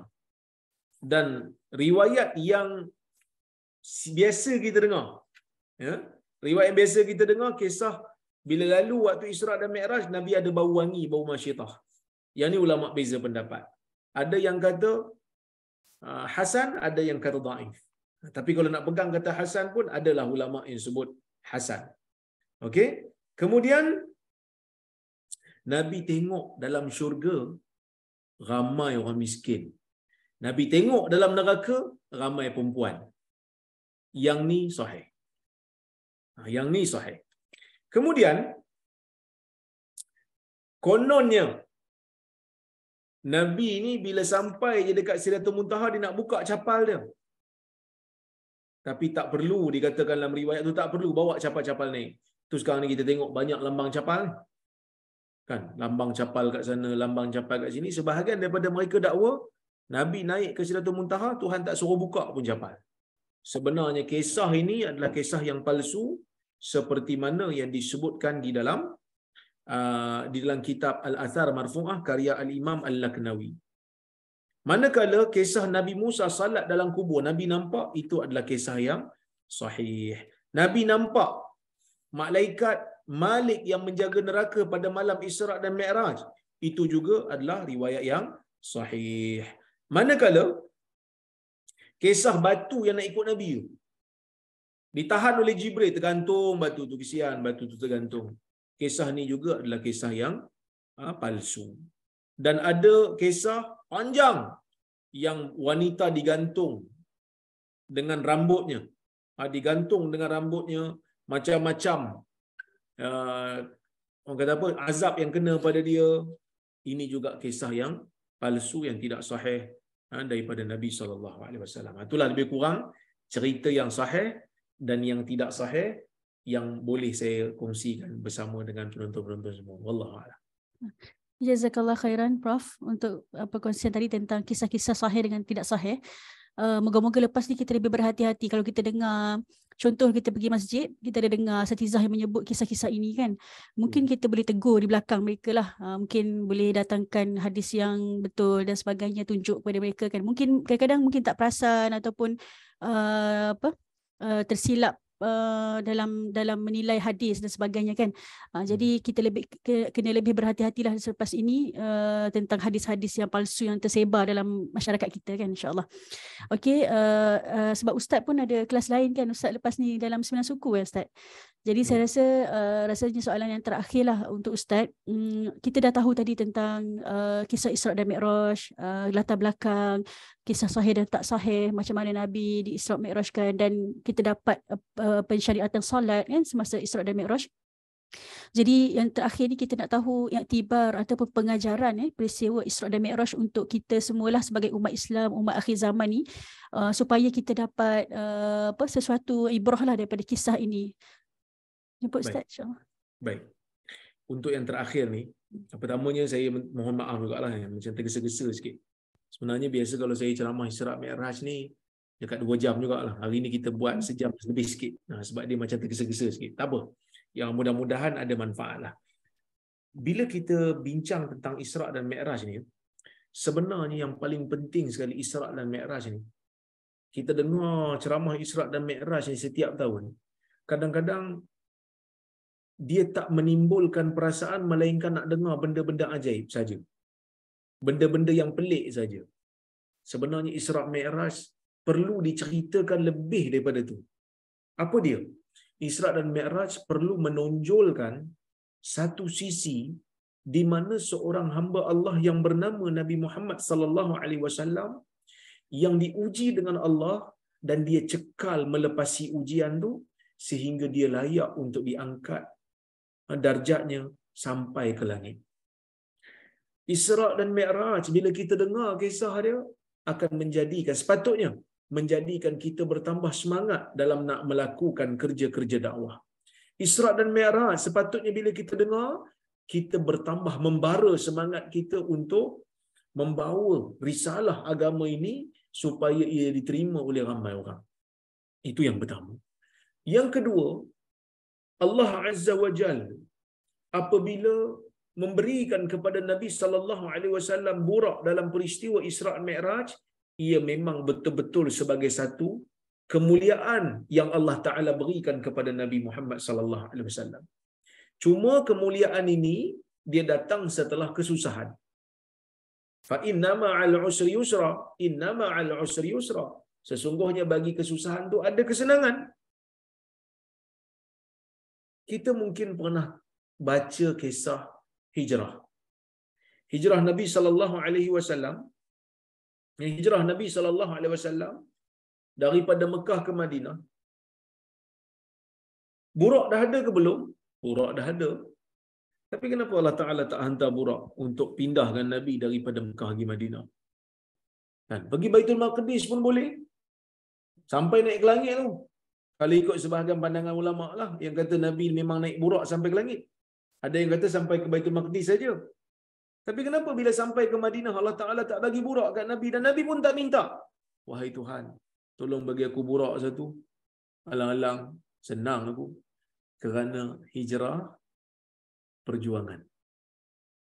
Dan riwayat yang biasa kita dengar, ya, riwayat yang biasa kita dengar kisah bila lalu waktu Isra' dan Mi'raj, Nabi ada bau wangi, bau masyitah. Yang ni ulama beza pendapat. Ada yang kata hasan, ada yang kata dhaif. Tapi kalau nak pegang kata hasan pun adalah ulama yang sebut hasan. Okey? Kemudian Nabi tengok dalam syurga ramai orang miskin. Nabi tengok dalam neraka ramai perempuan. Yang ni sahih. Yang ni sahih. Kemudian kononnya Nabi ni bila sampai je dekat Sidratul Muntaha, dia nak buka capal dia. Tapi tak perlu, dikatakan dalam riwayat tu tak perlu bawa capal-capal naik. Tu sekarang ni kita tengok banyak lambang capal. Kan? Lambang capal kat sana, lambang capal kat sini. Sebahagian daripada mereka dakwa, Nabi naik ke Sidratul Muntaha, Tuhan tak suruh buka pun capal. sebenarnya kisah ini adalah kisah yang palsu seperti mana yang disebutkan di dalam kitab Al-Athar Marfu'ah karya Al-Imam Al-Laknawi. Manakala kisah Nabi Musa salat dalam kubur, Nabi nampak, itu adalah kisah yang sahih. Nabi nampak malaikat Malik yang menjaga neraka pada malam Isra' dan Mi'raj, itu juga adalah riwayat yang sahih. Manakala kisah batu yang nak ikut Nabi tu ditahan oleh Jibril, tergantung batu tu, kesian batu tu tergantung. Kisah ni juga adalah kisah yang palsu. Dan ada kisah panjang yang wanita digantung dengan rambutnya, digantung dengan rambutnya, macam-macam orang kata apa, azab yang kena pada dia. Ini juga kisah yang palsu yang tidak sahih daripada Nabi SAW. Itulah lebih kurang cerita yang sahih dan yang tidak sahih yang boleh saya kongsikan bersama dengan penonton-penonton semua. Wallahu a'lam. Jazakallah khairan Prof untuk perkongsian tadi tentang kisah-kisah sahih dengan tidak sahih. Moga-moga lepas ni kita lebih berhati-hati kalau kita dengar, contoh kita pergi masjid, kita ada dengar asatizah yang menyebut kisah-kisah ini kan. Mungkin kita boleh tegur di belakang mereka lah. Mungkin boleh datangkan hadis yang betul dan sebagainya, tunjuk kepada mereka kan. Mungkin kadang-kadang mungkin tak perasan ataupun tersilap dalam menilai hadis dan sebagainya kan. Jadi kita kena lebih berhati-hatilah selepas ini tentang hadis-hadis yang palsu yang tersebar dalam masyarakat kita kan, insya-Allah. Okey, sebab Ustaz pun ada kelas lain kan Ustaz lepas ni dalam 9 suku ya Ustaz. Jadi saya rasa rasanya soalan yang terakhir lah untuk Ustaz. Kita dah tahu tadi tentang kisah Isra' dan Mi'raj, latar belakang, kisah sahih dan tak sahih, macam mana Nabi di Isra' Mi'rajkan, dan kita dapat pensyariatan solat kan semasa Isra' dan Mi'raj. Jadi yang terakhir ni kita nak tahu iktibar ataupun pengajaran peristiwa Isra' dan Mi'raj untuk kita semualah sebagai umat Islam, umat akhir zaman ni, supaya kita dapat sesuatu ibrah lah daripada kisah ini. Jemput Ustaz, insya-Allah. Baik. Untuk yang terakhir ni, pertamanya saya mohon maaf jugalah yang macam tergesa-gesa sikit. Sebenarnya biasa kalau saya ceramah Isra' Mi'raj ni dekat 2 jam jugalah. Hari ni kita buat sejam lebih sikit. Sebab dia macam tergesa-gesa sikit. Tak apa. Yang mudah-mudahan ada manfaat lah. Bila kita bincang tentang Isra' dan Mi'raj ni, sebenarnya yang paling penting sekali Isra' dan Mi'raj ni, kita dengar ceramah Isra' dan Mi'raj ni setiap tahun. Kadang-kadang dia tak menimbulkan perasaan melainkan nak dengar benda-benda ajaib saja. Benda-benda yang pelik saja. Sebenarnya Isra' Mi'raj perlu diceritakan lebih daripada itu. Apa dia? Isra' dan Mi'raj perlu menonjolkan satu sisi di mana seorang hamba Allah yang bernama Nabi Muhammad sallallahu alaihi wasallam yang diuji dengan Allah dan dia cekal melepasi ujian tu sehingga dia layak untuk diangkat darjatnya sampai ke langit. Isra' dan Mi'raj bila kita dengar kisah dia akan sepatutnya menjadikan kita bertambah semangat dalam nak melakukan kerja-kerja dakwah. Isra' dan Mi'raj sepatutnya bila kita dengar, kita bertambah membara semangat kita untuk membawa risalah agama ini supaya ia diterima oleh ramai orang. Itu yang pertama. Yang kedua, Allah Azza wa Jalla apabila memberikan kepada Nabi sallallahu alaihi wasallam burak dalam peristiwa Isra' Mi'raj, ia memang betul-betul sebagai satu kemuliaan yang Allah Taala berikan kepada Nabi Muhammad sallallahu alaihi wasallam. Cuma kemuliaan ini dia datang setelah kesusahan. Fa inna ma'al usri yusra, inna ma'al usri yusra. Sesungguhnya bagi kesusahan tu ada kesenangan. Kita mungkin pernah baca kisah hijrah. Hijrah Nabi sallallahu alaihi wasallam. Hijrah Nabi sallallahu alaihi wasallam daripada Mekah ke Madinah. Burak dah ada ke belum? Burak dah ada. Tapi kenapa Allah Taala tak hantar burak untuk pindahkan Nabi daripada Mekah ke Madinah? Kan pergi Baitul Maqdis pun boleh. Sampai naik ke langit tu. Kalau ikut sebahagian pandangan ulama lah yang kata Nabi memang naik burak sampai ke langit. Ada yang kata sampai ke Baitul Maqdis saja. Tapi kenapa bila sampai ke Madinah Allah Taala tak bagi burak kat Nabi dan Nabi pun tak minta? Wahai Tuhan, tolong bagi aku burak satu. Alang-alang, senang aku. Kerana hijrah, perjuangan.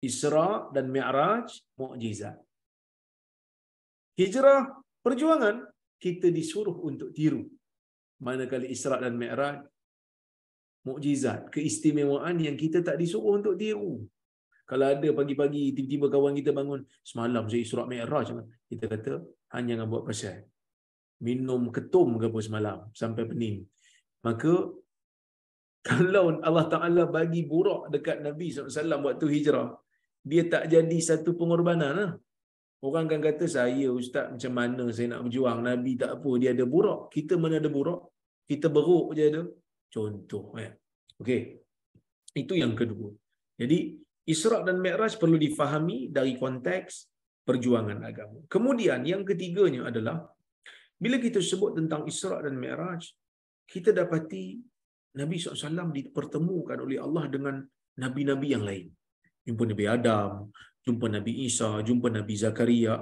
Isra dan Mi'raj, mukjizat. Hijrah, perjuangan, kita disuruh untuk tiru. Manakala Isra dan Mi'raj, mukjizat, keistimewaan yang kita tak disuruh untuk tiru. Kalau ada pagi-pagi tiba-tiba kawan kita bangun, semalam saya Isra Mi'raj, kita kata hanya jangan buat pasal. Minum ketum ke apa semalam sampai pening. Maka kalau Allah Ta'ala bagi burak dekat Nabi SAW waktu hijrah, dia tak jadi satu pengorbanan lah. Orang kan kata, saya ustaz macam mana saya nak berjuang, Nabi tak apa, dia ada burak. Kita mana ada burak? Kita beruk je ada. Contoh. Okey. Itu yang kedua. Jadi, Isra dan Mi'raj perlu difahami dari konteks perjuangan agama. Kemudian, yang ketiganya adalah, bila kita sebut tentang Isra dan Mi'raj, kita dapati Nabi SAW dipertemukan oleh Allah dengan Nabi-Nabi yang lain. Jumpa Nabi Adam, jumpa Nabi Isa, jumpa Nabi Zakaria,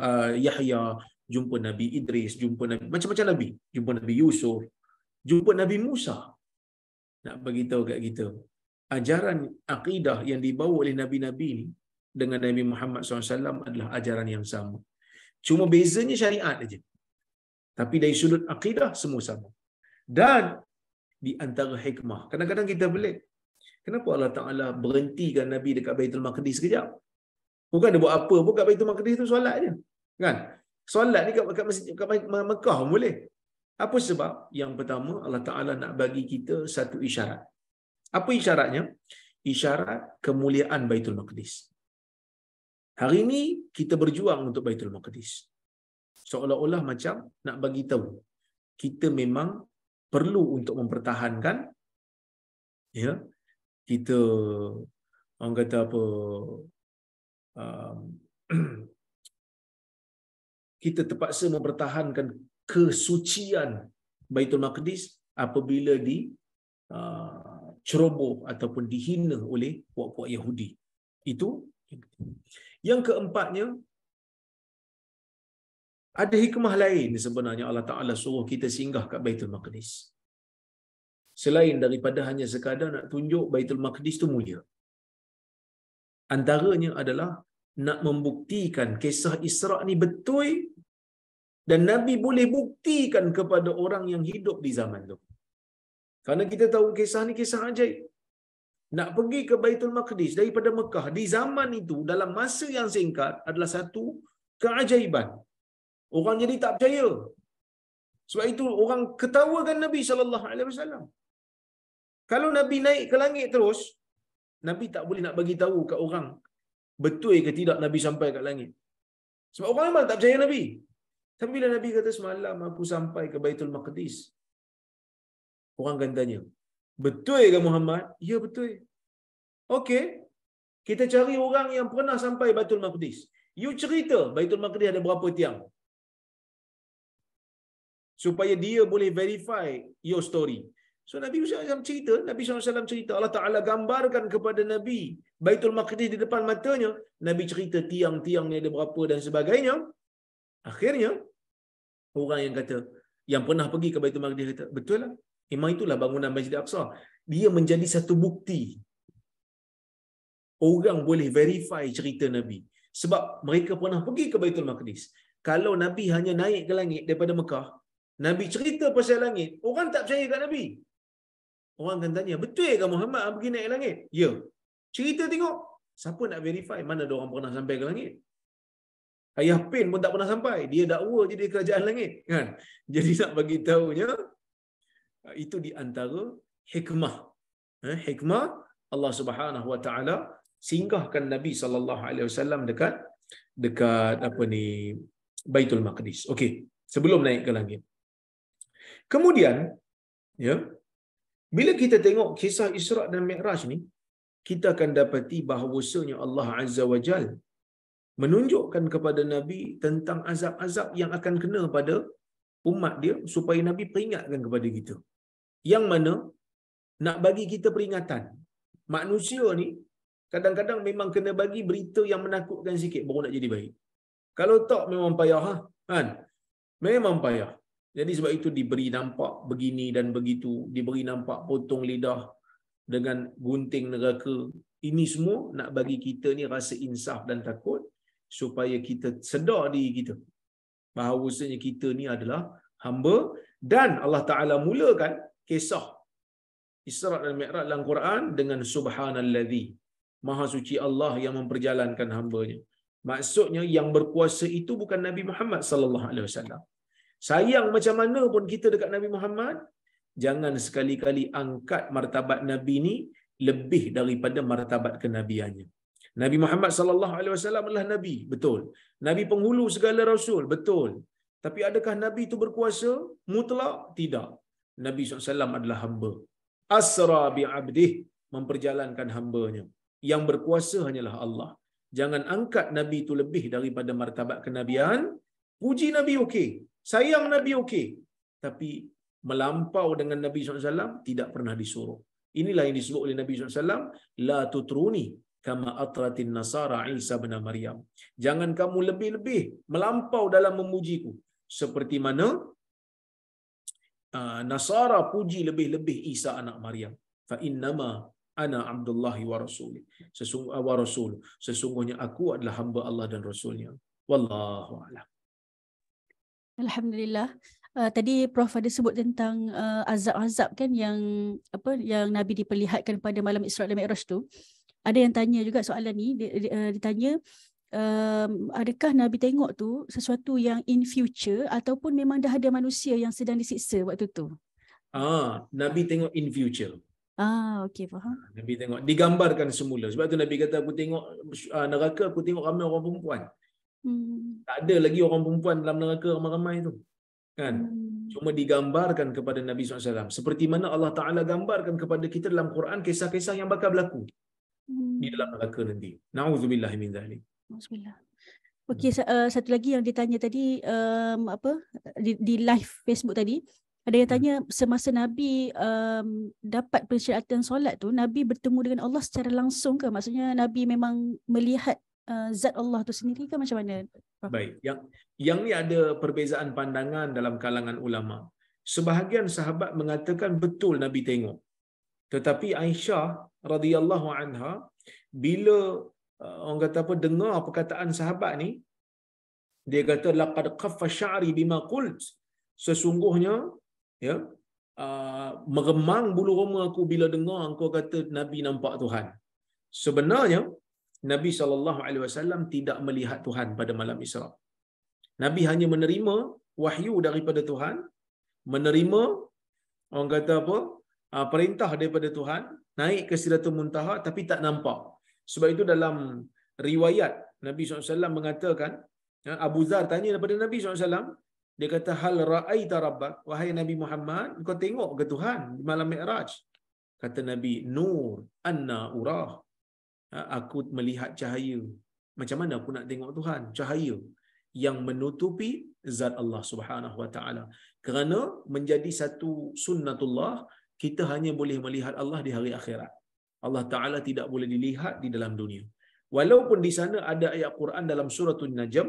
Yahya, jumpa Nabi Idris, jumpa Nabi, macam-macam Nabi. Jumpa Nabi Yusuf, jumpa Nabi Musa. Nak bagi tahu kat kita, ajaran akidah yang dibawa oleh Nabi-Nabi ni dengan Nabi Muhammad SAW adalah ajaran yang sama. Cuma bezanya syariat aja. Tapi dari sudut akidah semua sama. Dan di antara hikmah, kadang-kadang kita pelik. Kenapa Allah Ta'ala berhentikan Nabi dekat Baitul Maqdis sekejap? Bukan dia buat apa pun kat Baitul Maqdis tu, solat je. Kan? Solat ni kat masjid kat Mekah boleh. Apa sebab? Yang pertama, Allah Ta'ala nak bagi kita satu isyarat. Apa isyaratnya? Isyarat kemuliaan Baitul Maqdis. Hari ini kita berjuang untuk Baitul Maqdis. Seolah-olah macam nak bagi tahu kita memang perlu untuk mempertahankan, ya, kita orang kata apa, kita terpaksa mempertahankan kesucian Baitul Maqdis apabila di ceroboh ataupun dihina oleh puak-puak Yahudi. Itu yang keempatnya, ada hikmah lain sebenarnya Allah Ta'ala suruh kita singgah kat Baitul Maqdis. Selain daripada hanya sekadar nak tunjuk Baitul Maqdis tu mulia. Antaranya adalah nak membuktikan kisah Isra' ni betul dan Nabi boleh buktikan kepada orang yang hidup di zaman tu. Kerana kita tahu kisah ni kisah ajaib. Nak pergi ke Baitul Maqdis daripada Mekah di zaman itu dalam masa yang singkat adalah satu keajaiban. Orang jadi tak percaya. Sebab itu orang ketawakan Nabi SAW. Kalau Nabi naik ke langit terus, Nabi tak boleh nak bagi tahu kat orang betul ke tidak Nabi sampai kat langit. Sebab orang memang tak percaya Nabi. Tapi bila Nabi kata semalam aku sampai ke Baitul Maqdis, orang akan tanya, betul ke Muhammad? Ya, betul. Okey, kita cari orang yang pernah sampai Baitul Maqdis. You cerita Baitul Maqdis ada berapa tiang, supaya dia boleh verify your story. So Nabi SAW cerita, Nabi SAW cerita, Allah Ta'ala gambarkan kepada Nabi Baitul Maqdis di depan matanya. Nabi cerita tiang-tiangnya ada berapa dan sebagainya. Akhirnya, orang yang kata, yang pernah pergi ke Baitul Maqdis kata, betul lah, memang itulah bangunan Masjid Aqsa. Dia menjadi satu bukti. Orang boleh verify cerita Nabi. Sebab mereka pernah pergi ke Baitul Maqdis. Kalau Nabi hanya naik ke langit daripada Mekah, Nabi cerita pasal langit, orang tak percaya kat Nabi. Orang akan tanya, betul ke Muhammad pergi naik langit? Ya. Cerita tengok. Siapa nak verify mana ada orang pernah sampai ke langit? Ayah Pin pun tak pernah sampai. Dia dakwa je di kerajaan langit. Kan? Jadi nak bagi tahunya, itu di antara hikmah. Hikmah Allah Subhanahu Wa Taala singgahkan Nabi SAW dekat apa ni, Baitul Maqdis. Okey, sebelum naik ke langit. Kemudian, ya, bila kita tengok kisah Isra' dan Mi'raj ni, kita akan dapati bahawasanya Allah Azza wa Jal menunjukkan kepada Nabi tentang azab-azab yang akan kena pada umat dia, supaya Nabi peringatkan kepada kita. Yang mana nak bagi kita peringatan. Manusia ni kadang-kadang memang kena bagi berita yang menakutkan sikit baru nak jadi baik. Kalau tak memang payah, kan? Memang payah. Jadi sebab itu diberi nampak begini dan begitu, diberi nampak potong lidah dengan gunting neraka. Ini semua nak bagi kita ni rasa insaf dan takut, supaya kita sedar diri kita bahawasanya kita ni adalah hamba. Dan Allah Ta'ala mulakan kisah Isra' dan Mi'raj dalam Quran dengan Subhanalladzi, Maha suci Allah yang memperjalankan hamba-Nya. Maksudnya yang berkuasa itu bukan Nabi Muhammad sallallahu alaihi wasallam. Sayang macam mana pun kita dekat Nabi Muhammad, jangan sekali-kali angkat martabat Nabi ni lebih daripada martabat kenabiannya. Nabi Muhammad sallallahu alaihi wasallam adalah nabi, betul. Nabi penghulu segala rasul, betul. Tapi adakah nabi itu berkuasa mutlak? Tidak. Nabi SAW adalah hamba. Asra bi 'abdih, memperjalankan hamba-Nya. Yang berkuasa hanyalah Allah. Jangan angkat nabi itu lebih daripada martabat kenabian. Puji nabi okey, sayang nabi okey, tapi melampau dengan Nabi SAW tidak pernah disuruh. Inilah yang disebut oleh Nabi SAW, la tutruni kama atratin nasara Isa bin Maryam. Jangan kamu lebih-lebih melampau dalam memujiku seperti mana Nasara puji lebih-lebih Isa anak Maryam. Fa innama ana Abdullahi wa rasuli. Sesungguhnya aku adalah hamba Allah dan Rasulnya. Wallahu a'lam. Alhamdulillah. Tadi Prof ada sebut tentang azab-azab kan yang yang Nabi diperlihatkan pada malam Isra' dan Mi'raj tu. Ada yang tanya juga soalan ni, ditanya adakah Nabi tengok tu sesuatu yang in future ataupun memang dah ada manusia yang sedang disiksa waktu tu? Nabi tengok in future. Okey, faham. Nabi tengok digambarkan semula. Sebab tu Nabi kata, aku tengok neraka, aku tengok ramai orang perempuan. Tak ada lagi orang perempuan dalam neraka ramai-ramai tu. Kan? Cuma digambarkan kepada Nabi SAW. Seperti mana Allah Ta'ala gambarkan kepada kita dalam Quran kisah-kisah yang bakal berlaku di dalam neraka nanti. Na'udzubillah min zalik. Bismillah. Okey, satu lagi yang ditanya tadi di live Facebook tadi, ada yang tanya semasa Nabi dapat persyaratan solat tu, Nabi bertemu dengan Allah secara langsung ke? Maksudnya Nabi memang melihat zat Allah tu sendiri ke macam mana? Baik, yang ni ada perbezaan pandangan dalam kalangan ulama. Sebahagian sahabat mengatakan betul Nabi tengok. Tetapi Aisyah radhiyallahu anha bila orang kata apa, dengar perkataan sahabat ni, dia kata laqad qaffa sya'ri bima qult, sesungguhnya ya meremang bulu roma aku bila dengar engkau kata Nabi nampak Tuhan. Sebenarnya Nabi SAW tidak melihat Tuhan pada malam Isra'. Nabi hanya menerima wahyu daripada Tuhan, menerima orang kata apa, perintah daripada Tuhan, naik ke Sidratul Muntaha tapi tak nampak. Sebab itu dalam riwayat Nabi SAW mengatakan, Abu Zar tanya daripada Nabi SAW, dia kata, hal ra'aita rabbak, wahai Nabi Muhammad, kau tengok ke Tuhan di malam Mi'raj? Kata Nabi, nur anna urah, aku melihat cahaya. Macam mana aku nak tengok Tuhan? Cahaya yang menutupi zat Allah Subhanahu wa taala. Kerana menjadi satu sunnatullah, kita hanya boleh melihat Allah di hari akhirat. Allah Taala tidak boleh dilihat di dalam dunia. Walaupun di sana ada ayat Quran dalam suratul Najm,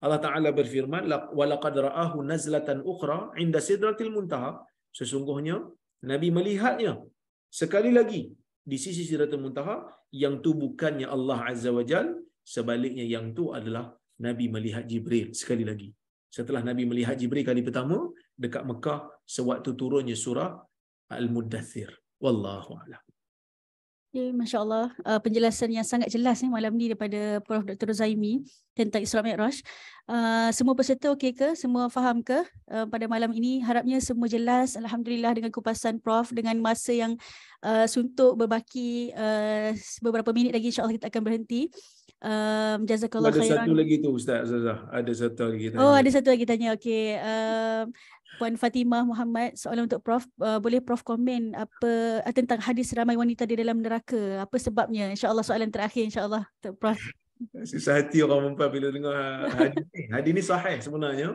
Allah Taala berfirman, walaqad ra'ahu nazlatan ukhra 'inda sidratil muntaha, sesungguhnya Nabi melihatnya sekali lagi di sisi Sidratul Muntaha, yang tu bukannya Allah Azza wa Jal, sebaliknya yang tu adalah Nabi melihat Jibril sekali lagi. Setelah Nabi melihat Jibril kali pertama dekat Mekah sewaktu turunnya surah Al-Muddathir. Wallahu a'lam. Okay, Masya Allah, penjelasan yang sangat jelas malam ni daripada Prof. Dr. Zaimi tentang Isra' Mi'raj. Semua peserta okey ke? Semua faham ke pada malam ini? Harapnya semua jelas. Alhamdulillah dengan kupasan Prof, dengan masa yang suntuk berbaki beberapa minit lagi, insyaAllah kita akan berhenti. Jazakallah khairan. Ada satu lagi tu Ustaz Azazah. Ada satu lagi tanya. Oh, ada satu lagi tanya. Okey. Puan Fatimah Muhammad, soalan untuk Prof. Boleh Prof komen apa tentang hadis ramai wanita di dalam neraka? Apa sebabnya? InsyaAllah soalan terakhir insyaAllah untuk Prof. Susah hati orang perempuan bila dengar hadis ni. Hadis ni sahih sebenarnya.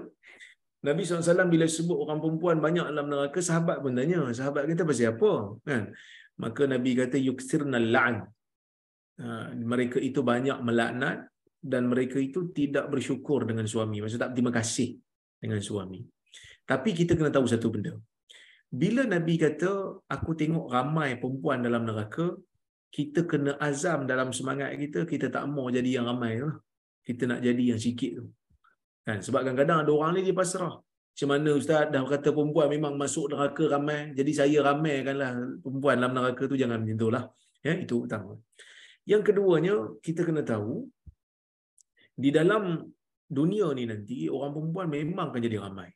Nabi SAW bila sebut orang perempuan banyak dalam neraka, sahabat pun tanya. Sahabat kata pasal apa? Kan? Maka Nabi kata yuksirnal la'an. Mereka itu banyak melaknat dan mereka itu tidak bersyukur dengan suami. Maksud tak berterima kasih dengan suami. Tapi kita kena tahu satu benda. Bila Nabi kata, aku tengok ramai perempuan dalam neraka, kita kena azam dalam semangat kita, kita tak mau jadi yang ramai tu. Kita nak jadi yang sikit tu. Kan? Sebab kadang-kadang ada orang ni dia pasrah. Macam mana Ustaz dah kata perempuan memang masuk neraka ramai, jadi saya ramaikanlah perempuan dalam neraka tu, jangan macam itulah. Ya, itu pertama. Yang keduanya, kita kena tahu di dalam dunia ni nanti orang perempuan memang akan jadi ramai.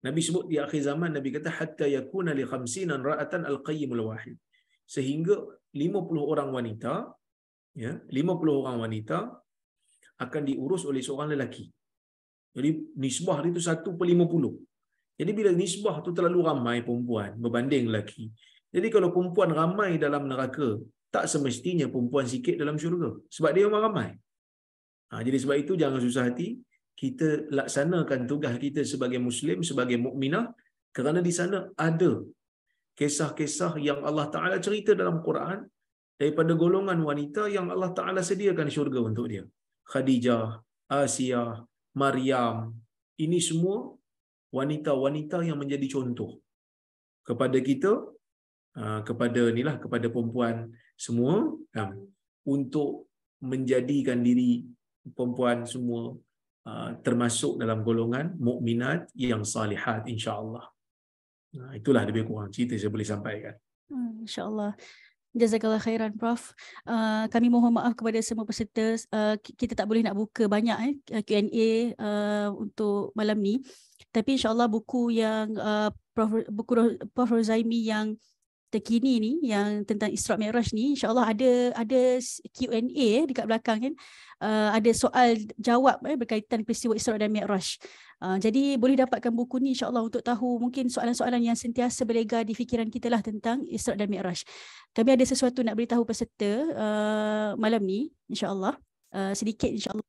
Nabi sebut di akhir zaman, Nabi kata hatta yakuna li 50 ra'atan al-qayyimul wahid. Sehingga 50 orang wanita, ya, 50 orang wanita akan diurus oleh seorang lelaki. Jadi nisbah dia tu 1/50. Jadi bila nisbah tu terlalu ramai perempuan berbanding lelaki, jadi kalau perempuan ramai dalam neraka, tak semestinya perempuan sikit dalam syurga. Sebab dia memang ramai. Jadi sebab itu jangan susah hati, kita laksanakan tugas kita sebagai Muslim, sebagai mukminah, kerana di sana ada kisah-kisah yang Allah Ta'ala cerita dalam Quran daripada golongan wanita yang Allah Ta'ala sediakan syurga untuk dia. Khadijah, Asiyah, Maryam, ini semua wanita-wanita yang menjadi contoh kepada kita, kepada inilah, kepada perempuan semua, untuk menjadikan diri perempuan semua termasuk dalam golongan mukminat yang salihat, insya-Allah. Itulah lebih kurang cerita saya boleh sampaikan. InsyaAllah. Jazakallah khairan Prof. Kami mohon maaf kepada semua peserta. Kita tak boleh nak buka banyak Q&A untuk malam ni. Tapi insyaAllah buku yang Prof Rozaimi yang terkini ni, yang tentang Isra Mi'raj ni, insyaAllah ada Q&A dekat belakang kan. Ada soal jawab berkaitan peristiwa Isra dan Mi'raj. Jadi boleh dapatkan buku ni insyaAllah untuk tahu mungkin soalan-soalan yang sentiasa berlega di fikiran kita lah tentang Isra dan Mi'raj. Kami ada sesuatu nak beritahu peserta malam ni insyaAllah, sedikit insyaAllah.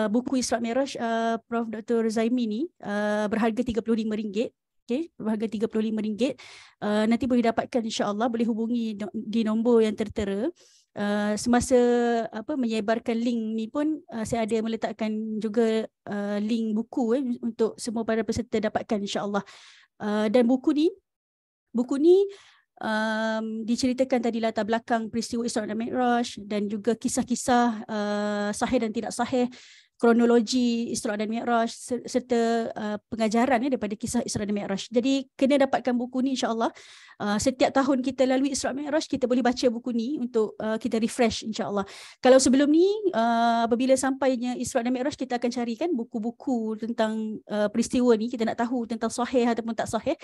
Buku Isra Mi'raj Prof Dr. Zaimi ni berharga RM35. Okay, berharga RM35. Nanti boleh dapatkan insyaAllah, boleh hubungi di nombor yang tertera. Semasa menyebarkan link ni pun saya ada meletakkan juga link buku untuk semua para peserta dapatkan insyaAllah. Dan buku ni diceritakan tadi latar belakang peristiwa Isra dan Mi'raj dan juga kisah-kisah sahih dan tidak sahih, kronologi Isra dan Mi'raj serta pengajaran daripada kisah Isra dan Mi'raj. Jadi kena dapatkan buku ni insya-Allah. Setiap tahun kita lalui Isra Mi'raj, kita boleh baca buku ni untuk kita refresh insya-Allah. Kalau sebelum ni apabila sampainya Isra dan Mi'raj, kita akan carikan buku-buku tentang peristiwa ni, kita nak tahu tentang sahih ataupun tak sahih.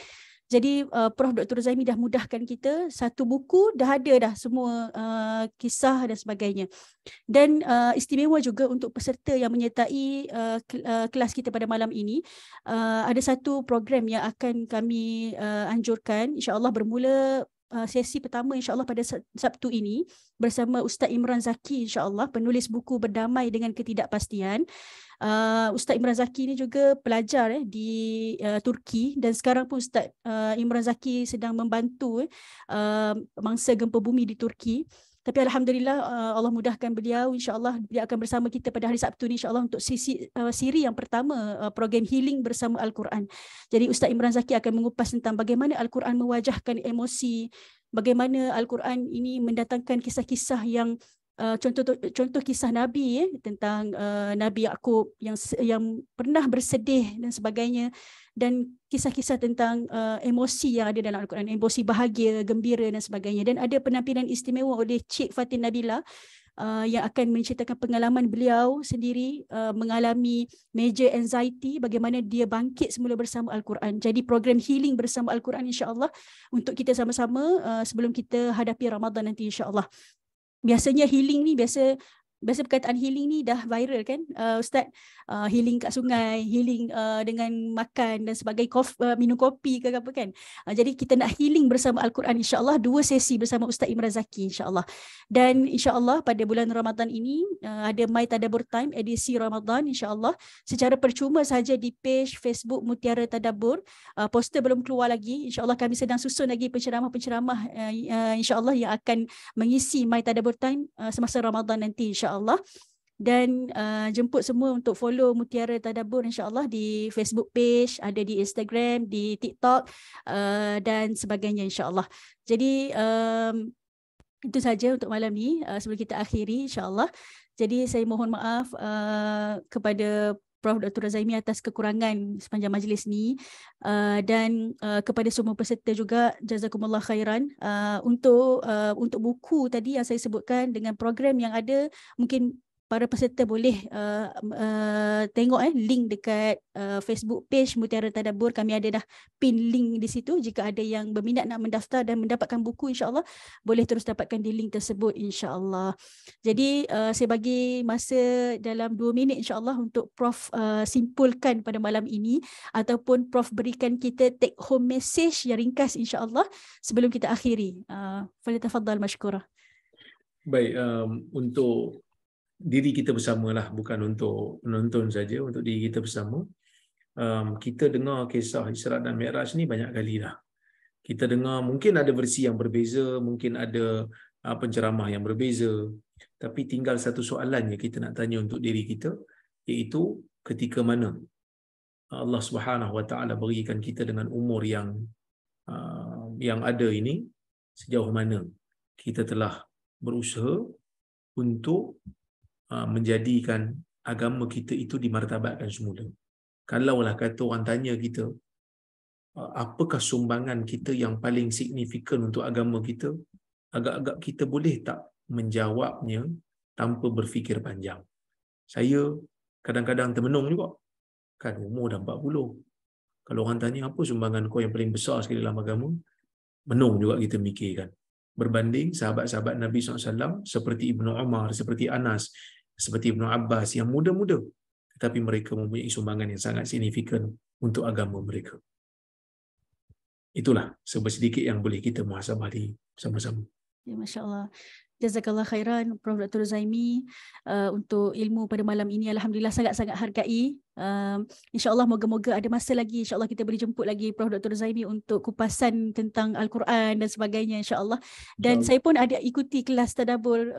Jadi Prof Dr. Zaimi dah mudahkan kita, satu buku dah ada dah semua kisah dan sebagainya. Dan istimewa juga untuk peserta yang menyertai kelas kita pada malam ini, ada satu program yang akan kami anjurkan insya-Allah bermula sesi pertama insya-Allah pada Sabtu ini bersama Ustaz Imran Zaki insya-Allah, penulis buku Berdamai dengan Ketidakpastian. Ustaz Imran Zaki ni juga pelajar di Turki, dan sekarang pun Ustaz Imran Zaki sedang membantu mangsa gempa bumi di Turki. Tapi alhamdulillah Allah mudahkan beliau, insya-Allah dia akan bersama kita pada hari Sabtu ni insya-Allah untuk siri yang pertama program Healing Bersama Al-Quran. Jadi Ustaz Imran Zaki akan mengupas tentang bagaimana Al-Quran mewajahkan emosi, bagaimana Al-Quran ini mendatangkan kisah-kisah yang contoh kisah Nabi tentang Nabi Yaqub yang pernah bersedih dan sebagainya, dan kisah-kisah tentang emosi yang ada dalam Al-Quran, emosi bahagia, gembira dan sebagainya. Dan ada penampilan istimewa oleh Cik Fatin Nabila yang akan menceritakan pengalaman beliau sendiri mengalami major anxiety, bagaimana dia bangkit semula bersama Al-Quran. Jadi program Healing Bersama Al-Quran insya-Allah untuk kita sama-sama sebelum kita hadapi Ramadan nanti insya-Allah. Biasanya healing ni, biasa perkataan healing ni dah viral kan Ustaz, healing kat sungai, healing dengan makan dan sebagainya, minum kopi ke apa kan. Jadi kita nak healing bersama Al-Quran insya-Allah, 2 sesi bersama Ustaz Imran Zaki insya-Allah. Dan insya-Allah pada bulan Ramadan ini ada My Tadabbur Time edisi Ramadan insya-Allah secara percuma saja di page Facebook Mutiara Tadabbur. Poster belum keluar lagi, insya-Allah kami sedang susun lagi penceramah-penceramah insya-Allah yang akan mengisi My Tadabbur Time semasa Ramadan nanti insya-Allah. dan jemput semua untuk follow Mutiara Tadabbur insya-Allah di Facebook page, ada di Instagram, di TikTok dan sebagainya insya-Allah. Jadi itu saja untuk malam ni sebelum kita akhiri insya-Allah. Jadi saya mohon maaf kepada Prof. Dr. Zaimi atas kekurangan sepanjang majlis ni dan kepada semua peserta juga jazakumullah khairan. Untuk buku tadi yang saya sebutkan dengan program yang ada, mungkin para peserta boleh tengok link dekat Facebook page Mutiara Tadabbur. Kami ada dah pin link di situ. Jika ada yang berminat nak mendaftar dan mendapatkan buku insya-Allah, boleh terus dapatkan di link tersebut insya-Allah. Jadi saya bagi masa dalam 2 minit insya-Allah untuk Prof simpulkan pada malam ini ataupun Prof berikan kita take home message yang ringkas insya-Allah sebelum kita akhiri. Falyatafaddal mashkura. Baik, untuk diri kita bersamalah, bukan untuk penonton saja, untuk diri kita bersama. Kita dengar kisah Isra dan Mi'raj ni banyak kali dah. Kita dengar, mungkin ada versi yang berbeza, mungkin ada penceramah yang berbeza, tapi tinggal satu soalan yang kita nak tanya untuk diri kita, iaitu ketika mana Allah Subhanahu Wa Taala berikan kita dengan umur yang ada ini, sejauh mana kita telah berusaha untuk menjadikan agama kita itu dimartabatkan semula. Kalaulah kata orang tanya kita, apakah sumbangan kita yang paling signifikan untuk agama kita, agak-agak kita boleh tak menjawabnya tanpa berfikir panjang. Saya kadang-kadang termenung juga. Kan umur dah 40. Kalau orang tanya apa sumbangan kau yang paling besar sekali dalam agama, menung juga kita mikirkan. Berbanding sahabat-sahabat Nabi SAW seperti Ibnu Umar, seperti Anas, seperti Ibnu Abbas yang muda-muda, tetapi mereka mempunyai sumbangan yang sangat signifikan untuk agama mereka. Itulah sedikit yang boleh kita muhasabah sama-sama. Ya, Masya Allah. Jazakallah khairan Prof. Dr. Zaimi untuk ilmu pada malam ini. Alhamdulillah sangat-sangat hargai. InsyaAllah moga-moga ada masa lagi. InsyaAllah kita boleh jemput lagi Prof. Dr. Zaimi untuk kupasan tentang Al-Quran dan sebagainya insyaAllah. Dan saya pun ada ikuti kelas Tadabbur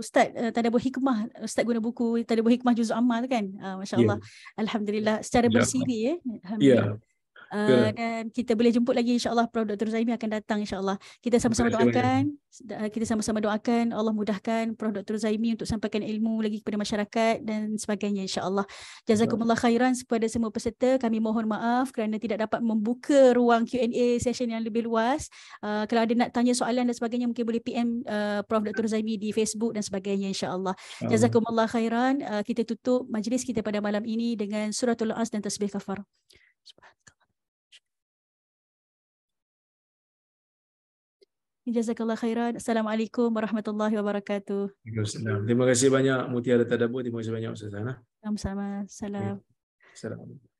Ustaz, Tadabbur Hikmah. Ustaz guna buku Tadabbur Hikmah Juzul Amal kan. Masya Allah. Alhamdulillah secara bersiri Alhamdulillah. Dan kita boleh jemput lagi insyaAllah Prof. Dr. Zaimi akan datang insyaAllah. Kita sama-sama doakan Allah mudahkan Prof. Dr. Zaimi untuk sampaikan ilmu lagi kepada masyarakat dan sebagainya insyaAllah. Jazakumullah khairan kepada semua peserta. Kami mohon maaf kerana tidak dapat membuka ruang Q&A session yang lebih luas. Kalau ada nak tanya soalan dan sebagainya mungkin boleh PM Prof. Dr. Zaimi di Facebook dan sebagainya insyaAllah. Jazakumullah khairan. Kita tutup majlis kita pada malam ini dengan suratul As dan tasbih kafar. Jazakallah khairan. Assalamualaikum warahmatullahi wabarakatuh. Waalaikumsalam. Terima kasih banyak Mutiara Tadabbur. Terima kasih banyak Ustazah. Sama-sama. Salam. Assalamualaikum.